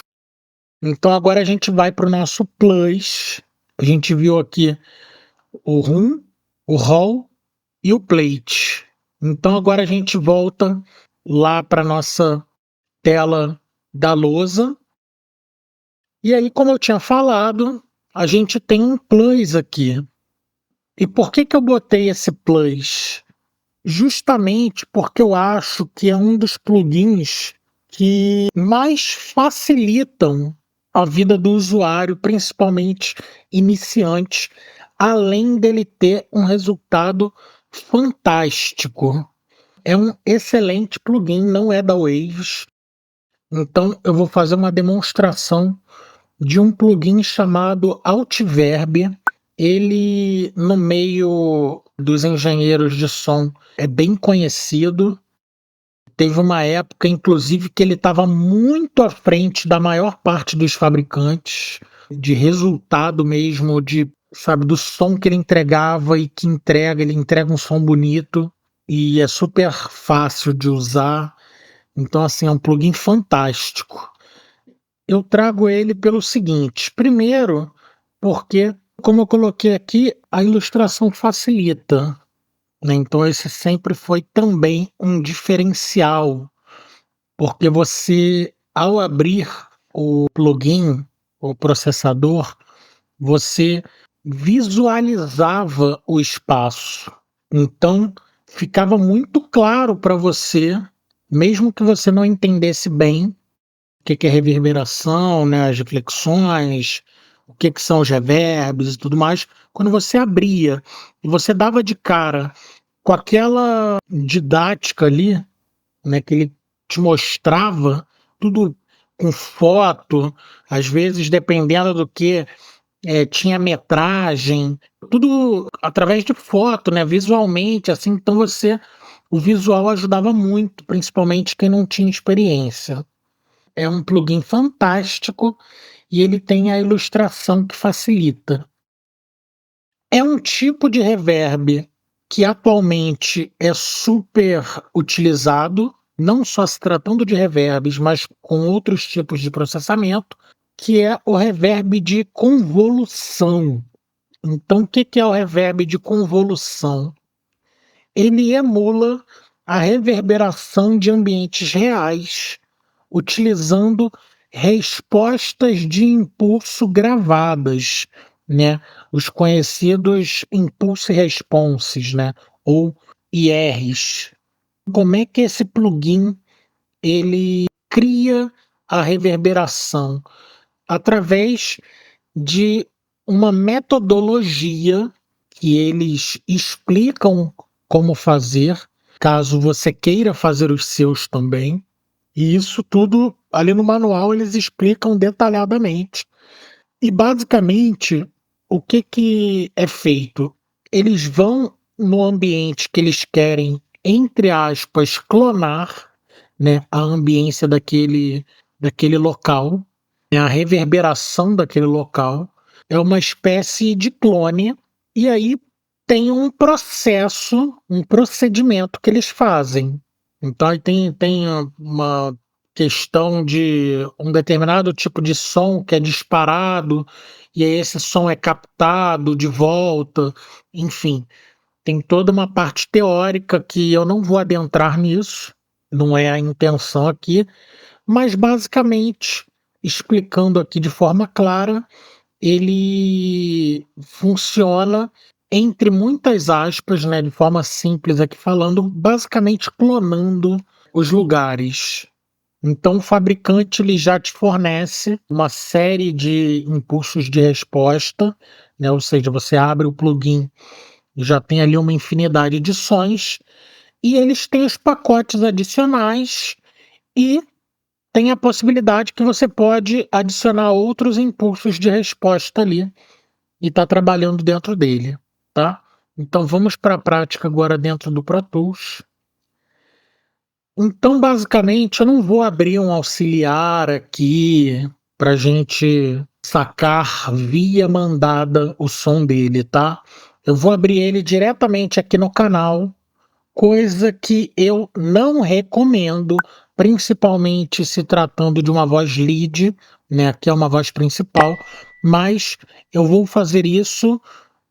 Então agora a gente vai para o nosso plus. A gente viu aqui o rum, o roll e o plate. Então agora a gente volta lá para nossa tela da lousa. E aí, como eu tinha falado, a gente tem um plus aqui. E por que que eu botei esse plus? Justamente porque eu acho que é um dos plugins que mais facilitam a vida do usuário, principalmente iniciante, além dele ter um resultado fantástico. É um excelente plugin, não é da Waves. Então eu vou fazer uma demonstração de um plugin chamado Altiverb. Ele, no meio dos engenheiros de som, é bem conhecido. Teve uma época, inclusive, que ele estava muito à frente da maior parte dos fabricantes, de resultado mesmo, de, sabe, do som que ele entregava e que ele entrega um som bonito e é super fácil de usar. Então, assim, é um plugin fantástico. Eu trago ele pelo seguinte: primeiro, porque, como eu coloquei aqui, a ilustração facilita, né? Então, esse sempre foi também um diferencial, porque você, ao abrir o plugin, o processador, você visualizava o espaço. Então, ficava muito claro para você, mesmo que você não entendesse bem o que que é reverberação, né, as reflexões, o que que são os reverbs e tudo mais, quando você abria e você dava de cara com aquela didática ali, né, que ele te mostrava tudo com foto, às vezes dependendo do que tinha metragem, tudo através de foto, né, visualmente, assim, então o visual ajudava muito, principalmente quem não tinha experiência. É um plugin fantástico e ele tem a ilustração que facilita. É um tipo de reverb que atualmente é super utilizado, não só se tratando de reverbs, mas com outros tipos de processamento, que é o reverb de convolução. Então, o que que é o reverb de convolução? Ele emula a reverberação de ambientes reais, utilizando respostas de impulso gravadas, né? Os conhecidos impulse responses, né? Ou IRs. Como é que esse plugin ele cria a reverberação? Através de uma metodologia que eles explicam como fazer, caso você queira fazer os seus também. E isso tudo ali no manual eles explicam detalhadamente. E basicamente, o que que é feito? Eles vão no ambiente que eles querem, entre aspas, clonar, né, a ambiência daquele local, né, a reverberação daquele local. É uma espécie de clone. E aí tem um processo, um procedimento que eles fazem. Então aí tem uma questão de um determinado tipo de som que é disparado, e aí esse som é captado de volta, enfim, tem toda uma parte teórica que eu não vou adentrar nisso, não é a intenção aqui, mas basicamente, explicando aqui de forma clara, ele funciona, entre muitas aspas, né, de forma simples aqui falando, basicamente clonando os lugares. Então o fabricante ele já te fornece uma série de impulsos de resposta, né, ou seja, você abre o plugin e já tem ali uma infinidade de sons, e eles têm os pacotes adicionais e tem a possibilidade que você pode adicionar outros impulsos de resposta ali e tá trabalhando dentro dele, tá? Então vamos para a prática agora dentro do Pro Tools. Então, basicamente, eu não vou abrir um auxiliar aqui para gente sacar via mandada o som dele, tá? Eu vou abrir ele diretamente aqui no canal, coisa que eu não recomendo, principalmente se tratando de uma voz lead, né, que é uma voz principal, mas eu vou fazer isso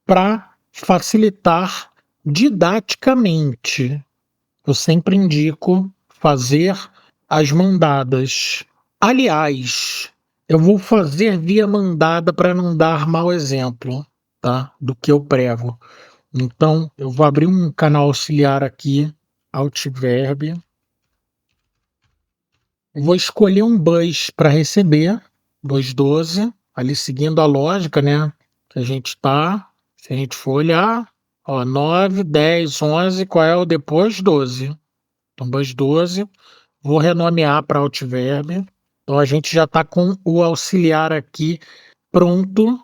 para facilitar didaticamente. Eu sempre indico fazer as mandadas. Aliás, eu vou fazer via mandada para não dar mau exemplo, tá? Do que eu prezo. Então, eu vou abrir um canal auxiliar aqui, Altverb. Vou escolher um bus para receber, bus 12, ali seguindo a lógica, né? Que a gente tá. Se a gente for olhar, ó, 9, 10, 11, qual é o depois? 12. Então, bus 12. Vou renomear para Altverb. Então, a gente já está com o auxiliar aqui pronto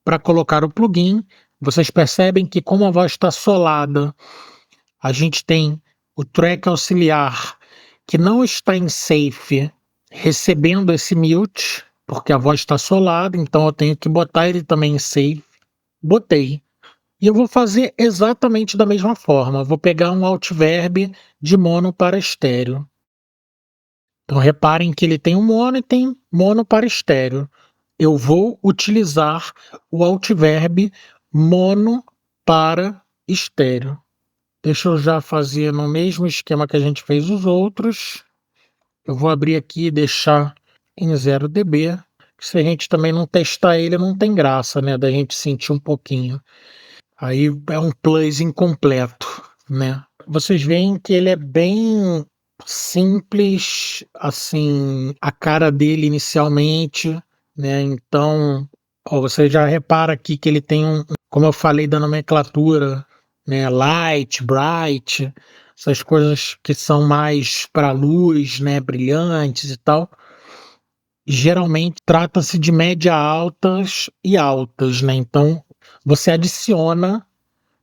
para colocar o plugin. Vocês percebem que, como a voz está solada, a gente tem o track auxiliar que não está em safe recebendo esse mute, porque a voz está solada, então eu tenho que botar ele também em safe. Botei. E eu vou fazer exatamente da mesma forma. Vou pegar um Altverb de mono para estéreo. Então reparem que ele tem um mono e tem mono para estéreo. Eu vou utilizar o Altverb mono para estéreo. Deixa eu já fazer no mesmo esquema que a gente fez os outros. Eu vou abrir aqui e deixar em 0 dB. Se a gente também não testar ele, não tem graça, né? Da gente sentir um pouquinho. Aí é um plus incompleto, né? Vocês veem que ele é bem simples, assim, a cara dele inicialmente, né? Então, ó, você já repara aqui que ele tem como eu falei da nomenclatura, né? Light, bright, essas coisas que são mais para luz, né? Brilhantes e tal. Geralmente trata-se de média altas e altas, né? Então, você adiciona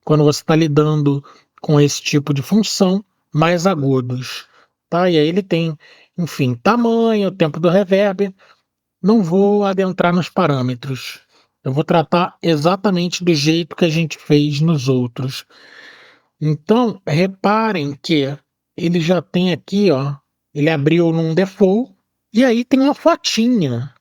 quando você está lidando com esse tipo de função, mais agudos, tá? E aí ele tem, enfim, tamanho, tempo do reverb. Não vou adentrar nos parâmetros. Eu vou tratar exatamente do jeito que a gente fez nos outros. Então, reparem que ele já tem aqui, ó, ele abriu num default, e aí tem uma fotinha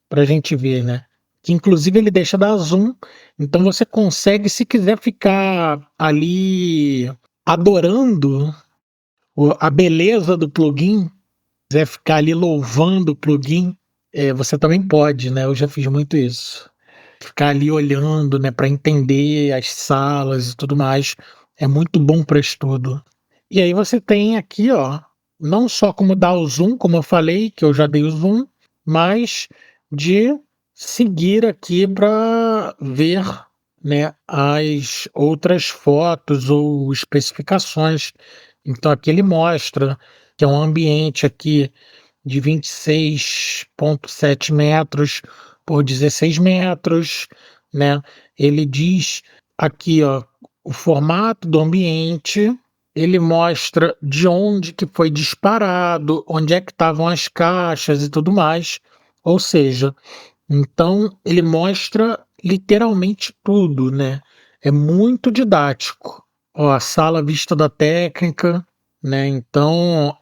para a gente ver, né? Que inclusive ele deixa dar zoom, então você consegue, se quiser ficar ali adorando a beleza do plugin, quiser ficar ali louvando o plugin, você também pode, né? Eu já fiz muito isso. Ficar ali olhando, né, para entender as salas e tudo mais, é muito bom para estudo. E aí você tem aqui, ó, não só como dar o zoom, como eu falei, que eu já dei o zoom, mas de seguir aqui para ver, né, as outras fotos ou especificações. Então aqui ele mostra que é um ambiente aqui de 26,7 metros por 16 metros, né? Ele diz aqui, ó, o formato do ambiente, ele mostra de onde que foi disparado, onde é que estavam as caixas e tudo mais. Ou seja, então ele mostra literalmente tudo, né? É muito didático. Ó, a sala vista da técnica, né? Então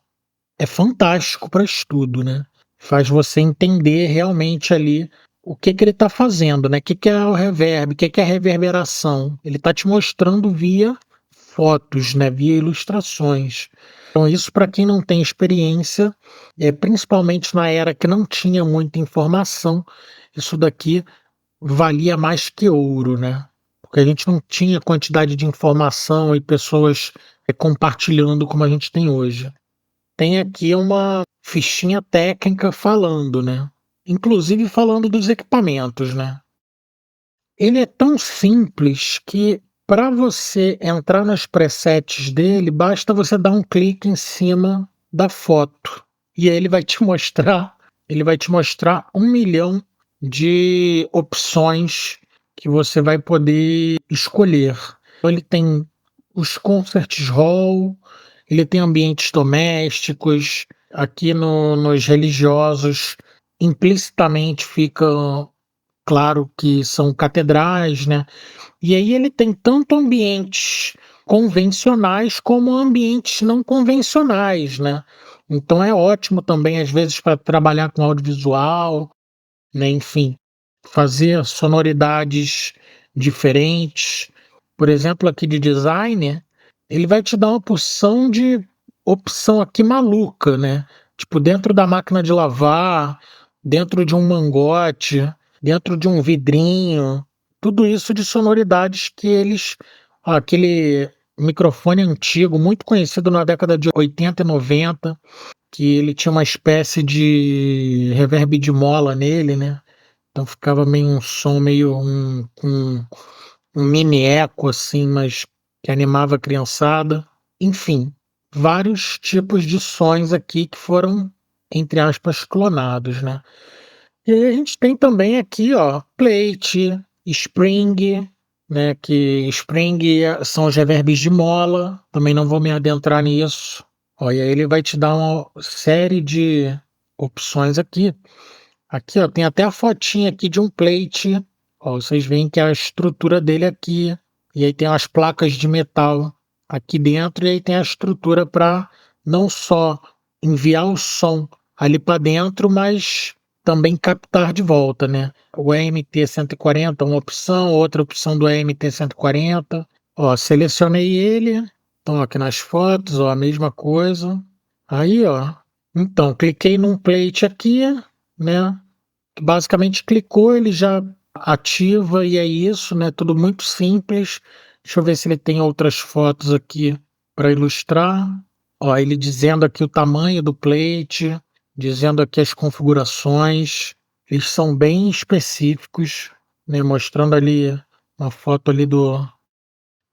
é fantástico para estudo, né? Faz você entender realmente ali o que que ele está fazendo, né? O que que é o reverb, o que que é a reverberação. Ele está te mostrando via fotos, né? Via ilustrações. Então isso para quem não tem experiência, principalmente na era que não tinha muita informação, isso daqui valia mais que ouro, né? Porque a gente não tinha quantidade de informação e pessoas compartilhando como a gente tem hoje. Tem aqui uma fichinha técnica falando, né? Inclusive falando dos equipamentos, né? Ele é tão simples que para você entrar nos presets dele, basta você dar um clique em cima da foto e aí ele vai te mostrar 1 milhão de opções que você vai poder escolher. Então, ele tem os concerts hall, ele tem ambientes domésticos, aqui nos religiosos implicitamente fica claro que são catedrais, né? E aí ele tem tanto ambientes convencionais como ambientes não convencionais, né? Então é ótimo também, às vezes, para trabalhar com audiovisual, né? Enfim, fazer sonoridades diferentes. Por exemplo, aqui de design, ele vai te dar uma opção aqui maluca, né? Tipo, dentro da máquina de lavar, dentro de um mangote, dentro de um vidrinho, tudo isso de sonoridades que eles. Ó, aquele microfone antigo, muito conhecido na década de 80 e 90, que ele tinha uma espécie de reverb de mola nele, né? Então ficava meio um som meio um mini eco assim, mas que animava a criançada. Enfim, vários tipos de sons aqui que foram, entre aspas, clonados, né? E aí a gente tem também aqui, ó, plate, spring, né? Que spring são os reverbs de mola. Também não vou me adentrar nisso. Ó, e aí ele vai te dar uma série de opções aqui. Aqui, ó, tem até a fotinha aqui de um plate. Ó, vocês veem que é a estrutura dele aqui. E aí tem as placas de metal aqui dentro. E aí tem a estrutura para não só enviar o som ali para dentro, mas também captar de volta, né? O EMT-140 uma opção, outra opção do EMT-140. Ó, selecionei ele. Então, aqui nas fotos, ó, a mesma coisa. Aí, ó. Então, cliquei num plate aqui, né? Basicamente clicou, ele já ativa e é isso, né? Tudo muito simples. Deixa eu ver se ele tem outras fotos aqui para ilustrar. Ó, ele dizendo aqui o tamanho do plate, dizendo aqui as configurações. Eles são bem específicos, né? Mostrando ali uma foto ali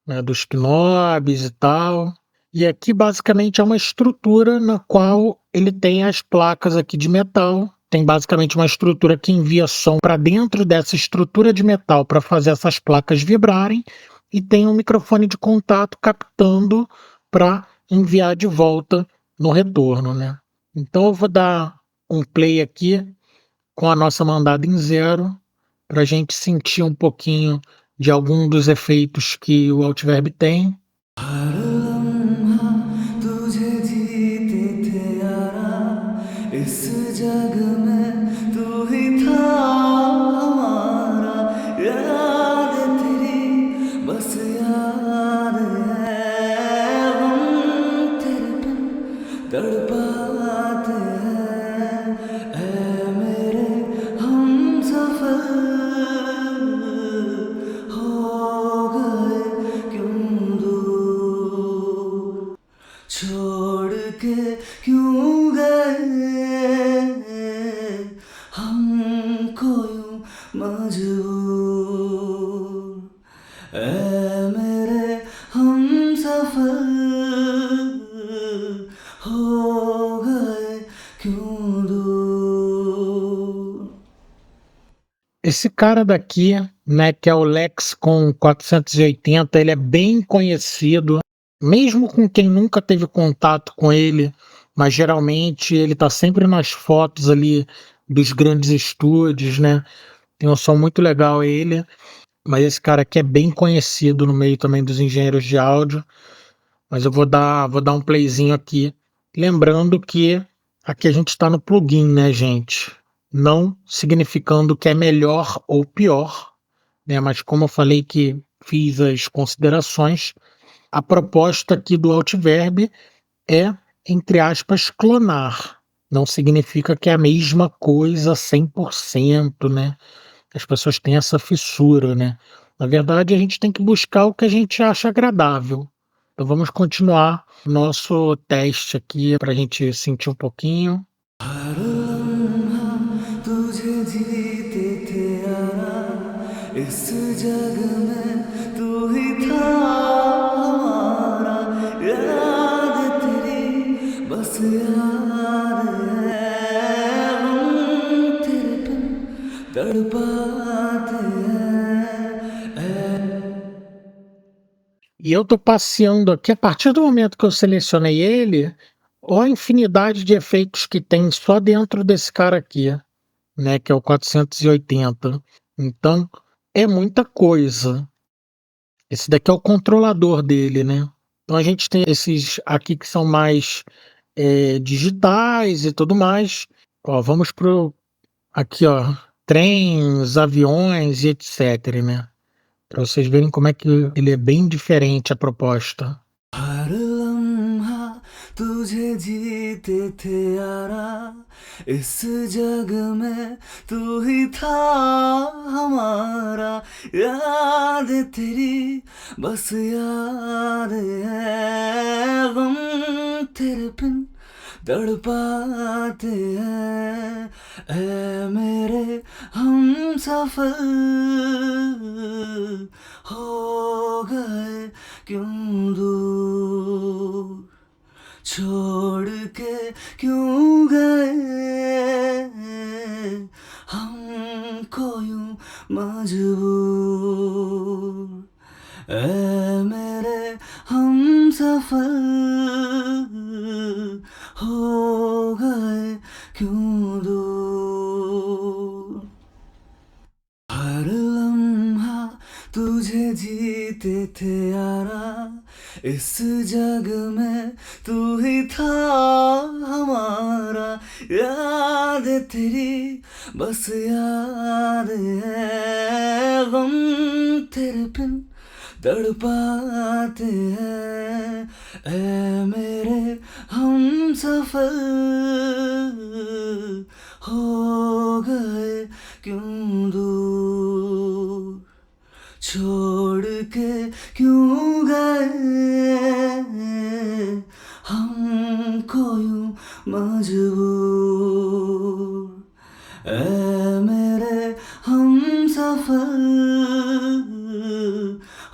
né, dos knobs e tal. E aqui basicamente é uma estrutura na qual ele tem as placas aqui de metal. Tem basicamente uma estrutura que envia som para dentro dessa estrutura de metal para fazer essas placas vibrarem. E tem um microfone de contato captando para enviar de volta no retorno, né? Então eu vou dar um play aqui com a nossa mandada em 0 para a gente sentir um pouquinho de algum dos efeitos que o Altiverb tem. हर लम्हा तुझे जीते थे यारा इस जग में तू ही था हमारा याद तेरी बस याद है हम तेरे बिन तड़पाते हैं ऐ मेरे हमसफर हो गए क्यों दूर छोड़ के क्यों गए हमको यूं मजबूर ऐ मेरे हमसफर हो गए क्यों दूर Esse cara daqui, né, que é o Lexicon 480, ele é bem conhecido, mesmo com quem nunca teve contato com ele, mas geralmente ele tá sempre nas fotos ali dos grandes estúdios, né? Tem um som muito legal ele. mas esse cara aqui é bem conhecido no meio também dos engenheiros de áudio, mas eu vou dar um playzinho aqui, lembrando que aqui a gente está no plugin, né, gente? Não significando que é melhor ou pior, né? Mas como eu falei que fiz as considerações, a proposta aqui do Altiverb é, entre aspas, clonar. Não significa que é a mesma coisa 100%, né? As pessoas têm essa fissura, né? Na verdade, a gente tem que buscar o que a gente acha agradável. Então vamos continuar o nosso teste aqui para a gente sentir um pouquinho. हर लम्हा तुझे जीते थे यारा इस जग में तू ही था हमारा याद तेरी बस याद है हम तेरे बिन तड़पाते हैं E eu estou passeando aqui, a partir do momento que eu selecionei ele, olha a infinidade de efeitos que tem só dentro desse cara aqui, né, que é o 480. Então, é muita coisa. Esse daqui é o controlador dele, né? Então a gente tem esses aqui que são mais digitais e tudo mais. Ó, vamos pro aqui, ó, trens, aviões e etc, né? Para vocês verem como é que ele é bem diferente a proposta. हर लम्हा तुझे जीते थे यारा इस जग में तू ही था हमारा याद तेरी बस याद है गम तेरे बिन तड़पाते हैं ऐ मेरे हम सफर हो गए क्यों दूर छोड़ के क्यों गए हमको यूं मजबूर ऐ मेरे हम सफर हो गए क्यों दूर हर लम्हा तुझे जीते थे यारा इस जग में तू ही था हमारा याद तेरी बस याद है गम तेरे बिन तड़पाते हैं ऐ मेरे हम सफर हो गए क्यों दूर छोड़ के क्यों गए हमको यूं मजबूर ऐ मेरे हम सफर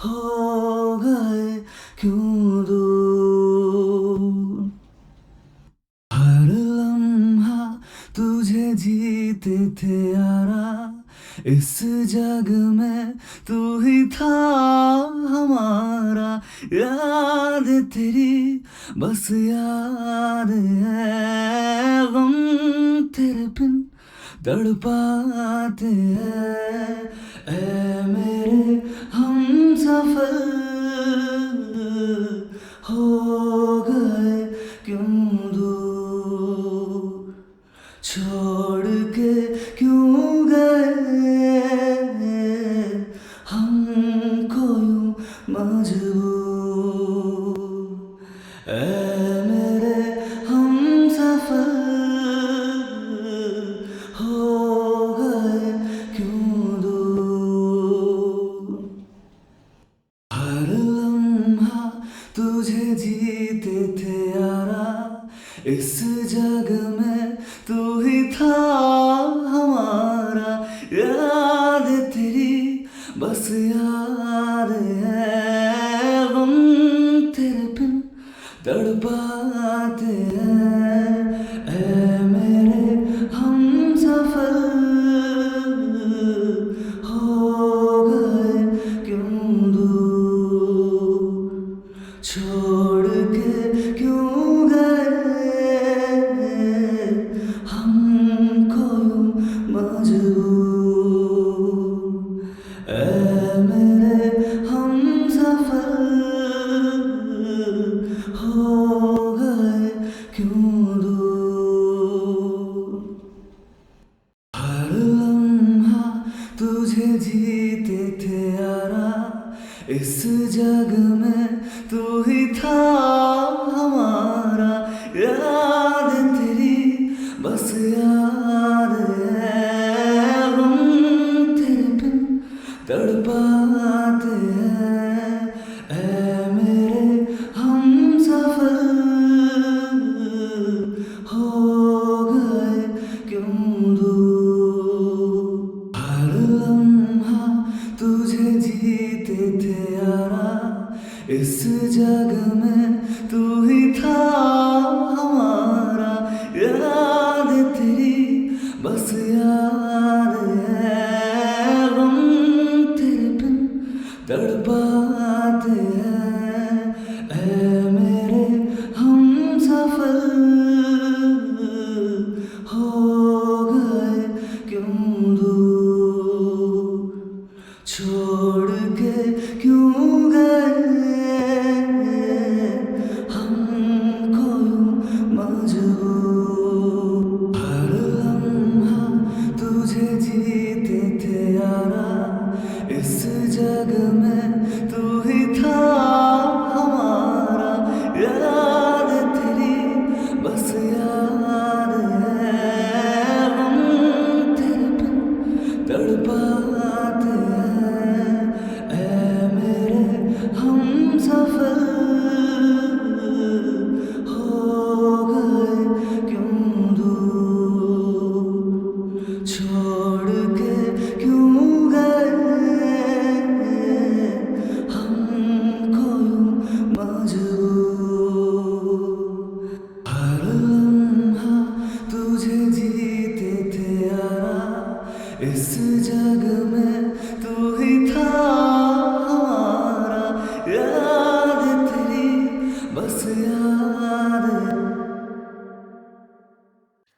हो गए क्यों दूर हर लम्हा तुझे जीते थे यारा इस जग में तू ही था हमारा याद तेरी बस याद है गम तेरे बिन तड़पाते हैं ऐ मेरे हम सफर हो गए क्यों दूर छोड़ के क्यों गए हमको यूं मजबूर ऐ मेरे हम सफर हो गए क्यों दूर हर लम्हा तुझे जीते थे यारा इस जग में तू ही था हमारा याद तेरी बस याद है गम तेरे बिन तड़पाते हैं ऐ मेरे हम सफर हो गए क्यों दूर छोड़ के क्यों गए हमको यूं मजबूर ऐ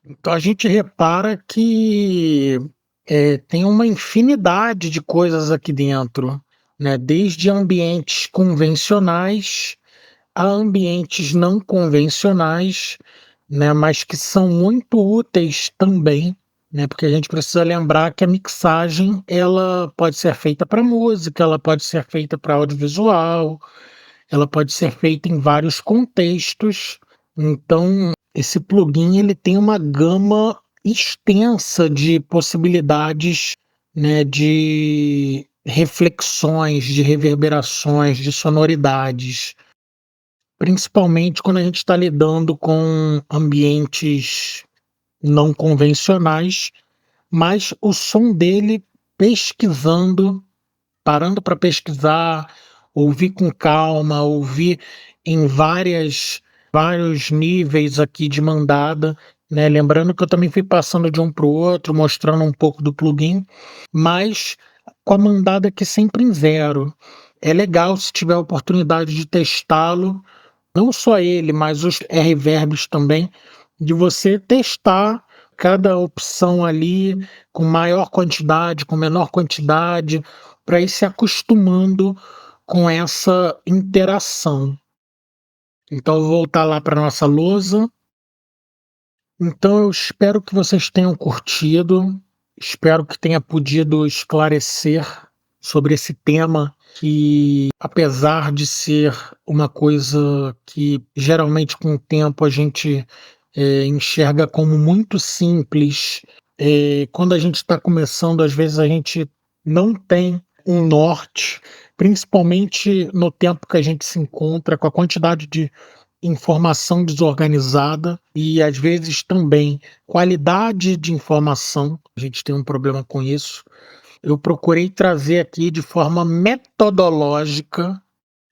Então a gente repara que, tem uma infinidade de coisas aqui dentro, né, desde ambientes convencionais a ambientes não convencionais, né, mas que são muito úteis também, né, porque a gente precisa lembrar que a mixagem ela pode ser feita para música, ela pode ser feita para audiovisual, ela pode ser feita em vários contextos. Então, esse plugin ele tem uma gama extensa de possibilidades, né, de reflexões, de reverberações, de sonoridades. Principalmente quando a gente está lidando com ambientes não convencionais, mas o som dele pesquisando, parando para pesquisar, ouvir com calma, ouvir em vários níveis aqui de mandada, né, lembrando que eu também fui passando de um para o outro, mostrando um pouco do plugin, mas com a mandada aqui sempre em 0. É legal se tiver a oportunidade de testá-lo, não só ele, mas os reverbs também, de você testar cada opção ali com maior quantidade, com menor quantidade, para ir se acostumando com essa interação. Então eu vou voltar lá para nossa lousa. Então eu espero que vocês tenham curtido, espero que tenha podido esclarecer sobre esse tema que, apesar de ser uma coisa que geralmente com o tempo a gente enxerga como muito simples, quando a gente está começando, às vezes a gente não tem um norte, principalmente no tempo que a gente se encontra, com a quantidade de informação desorganizada e, às vezes, também qualidade de informação. A gente tem um problema com isso. Eu procurei trazer aqui de forma metodológica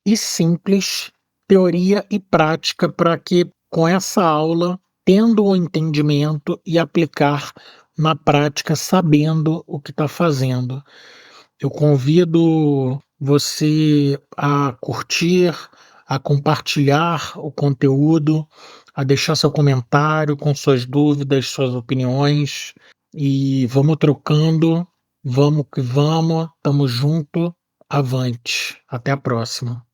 e simples, teoria e prática, para que com essa aula, tendo o entendimento e aplicar na prática, sabendo o que está fazendo. Eu convido você a curtir, a compartilhar o conteúdo, a deixar seu comentário com suas dúvidas, suas opiniões e vamos trocando, vamos que vamos, tamo junto, avante. Até a próxima.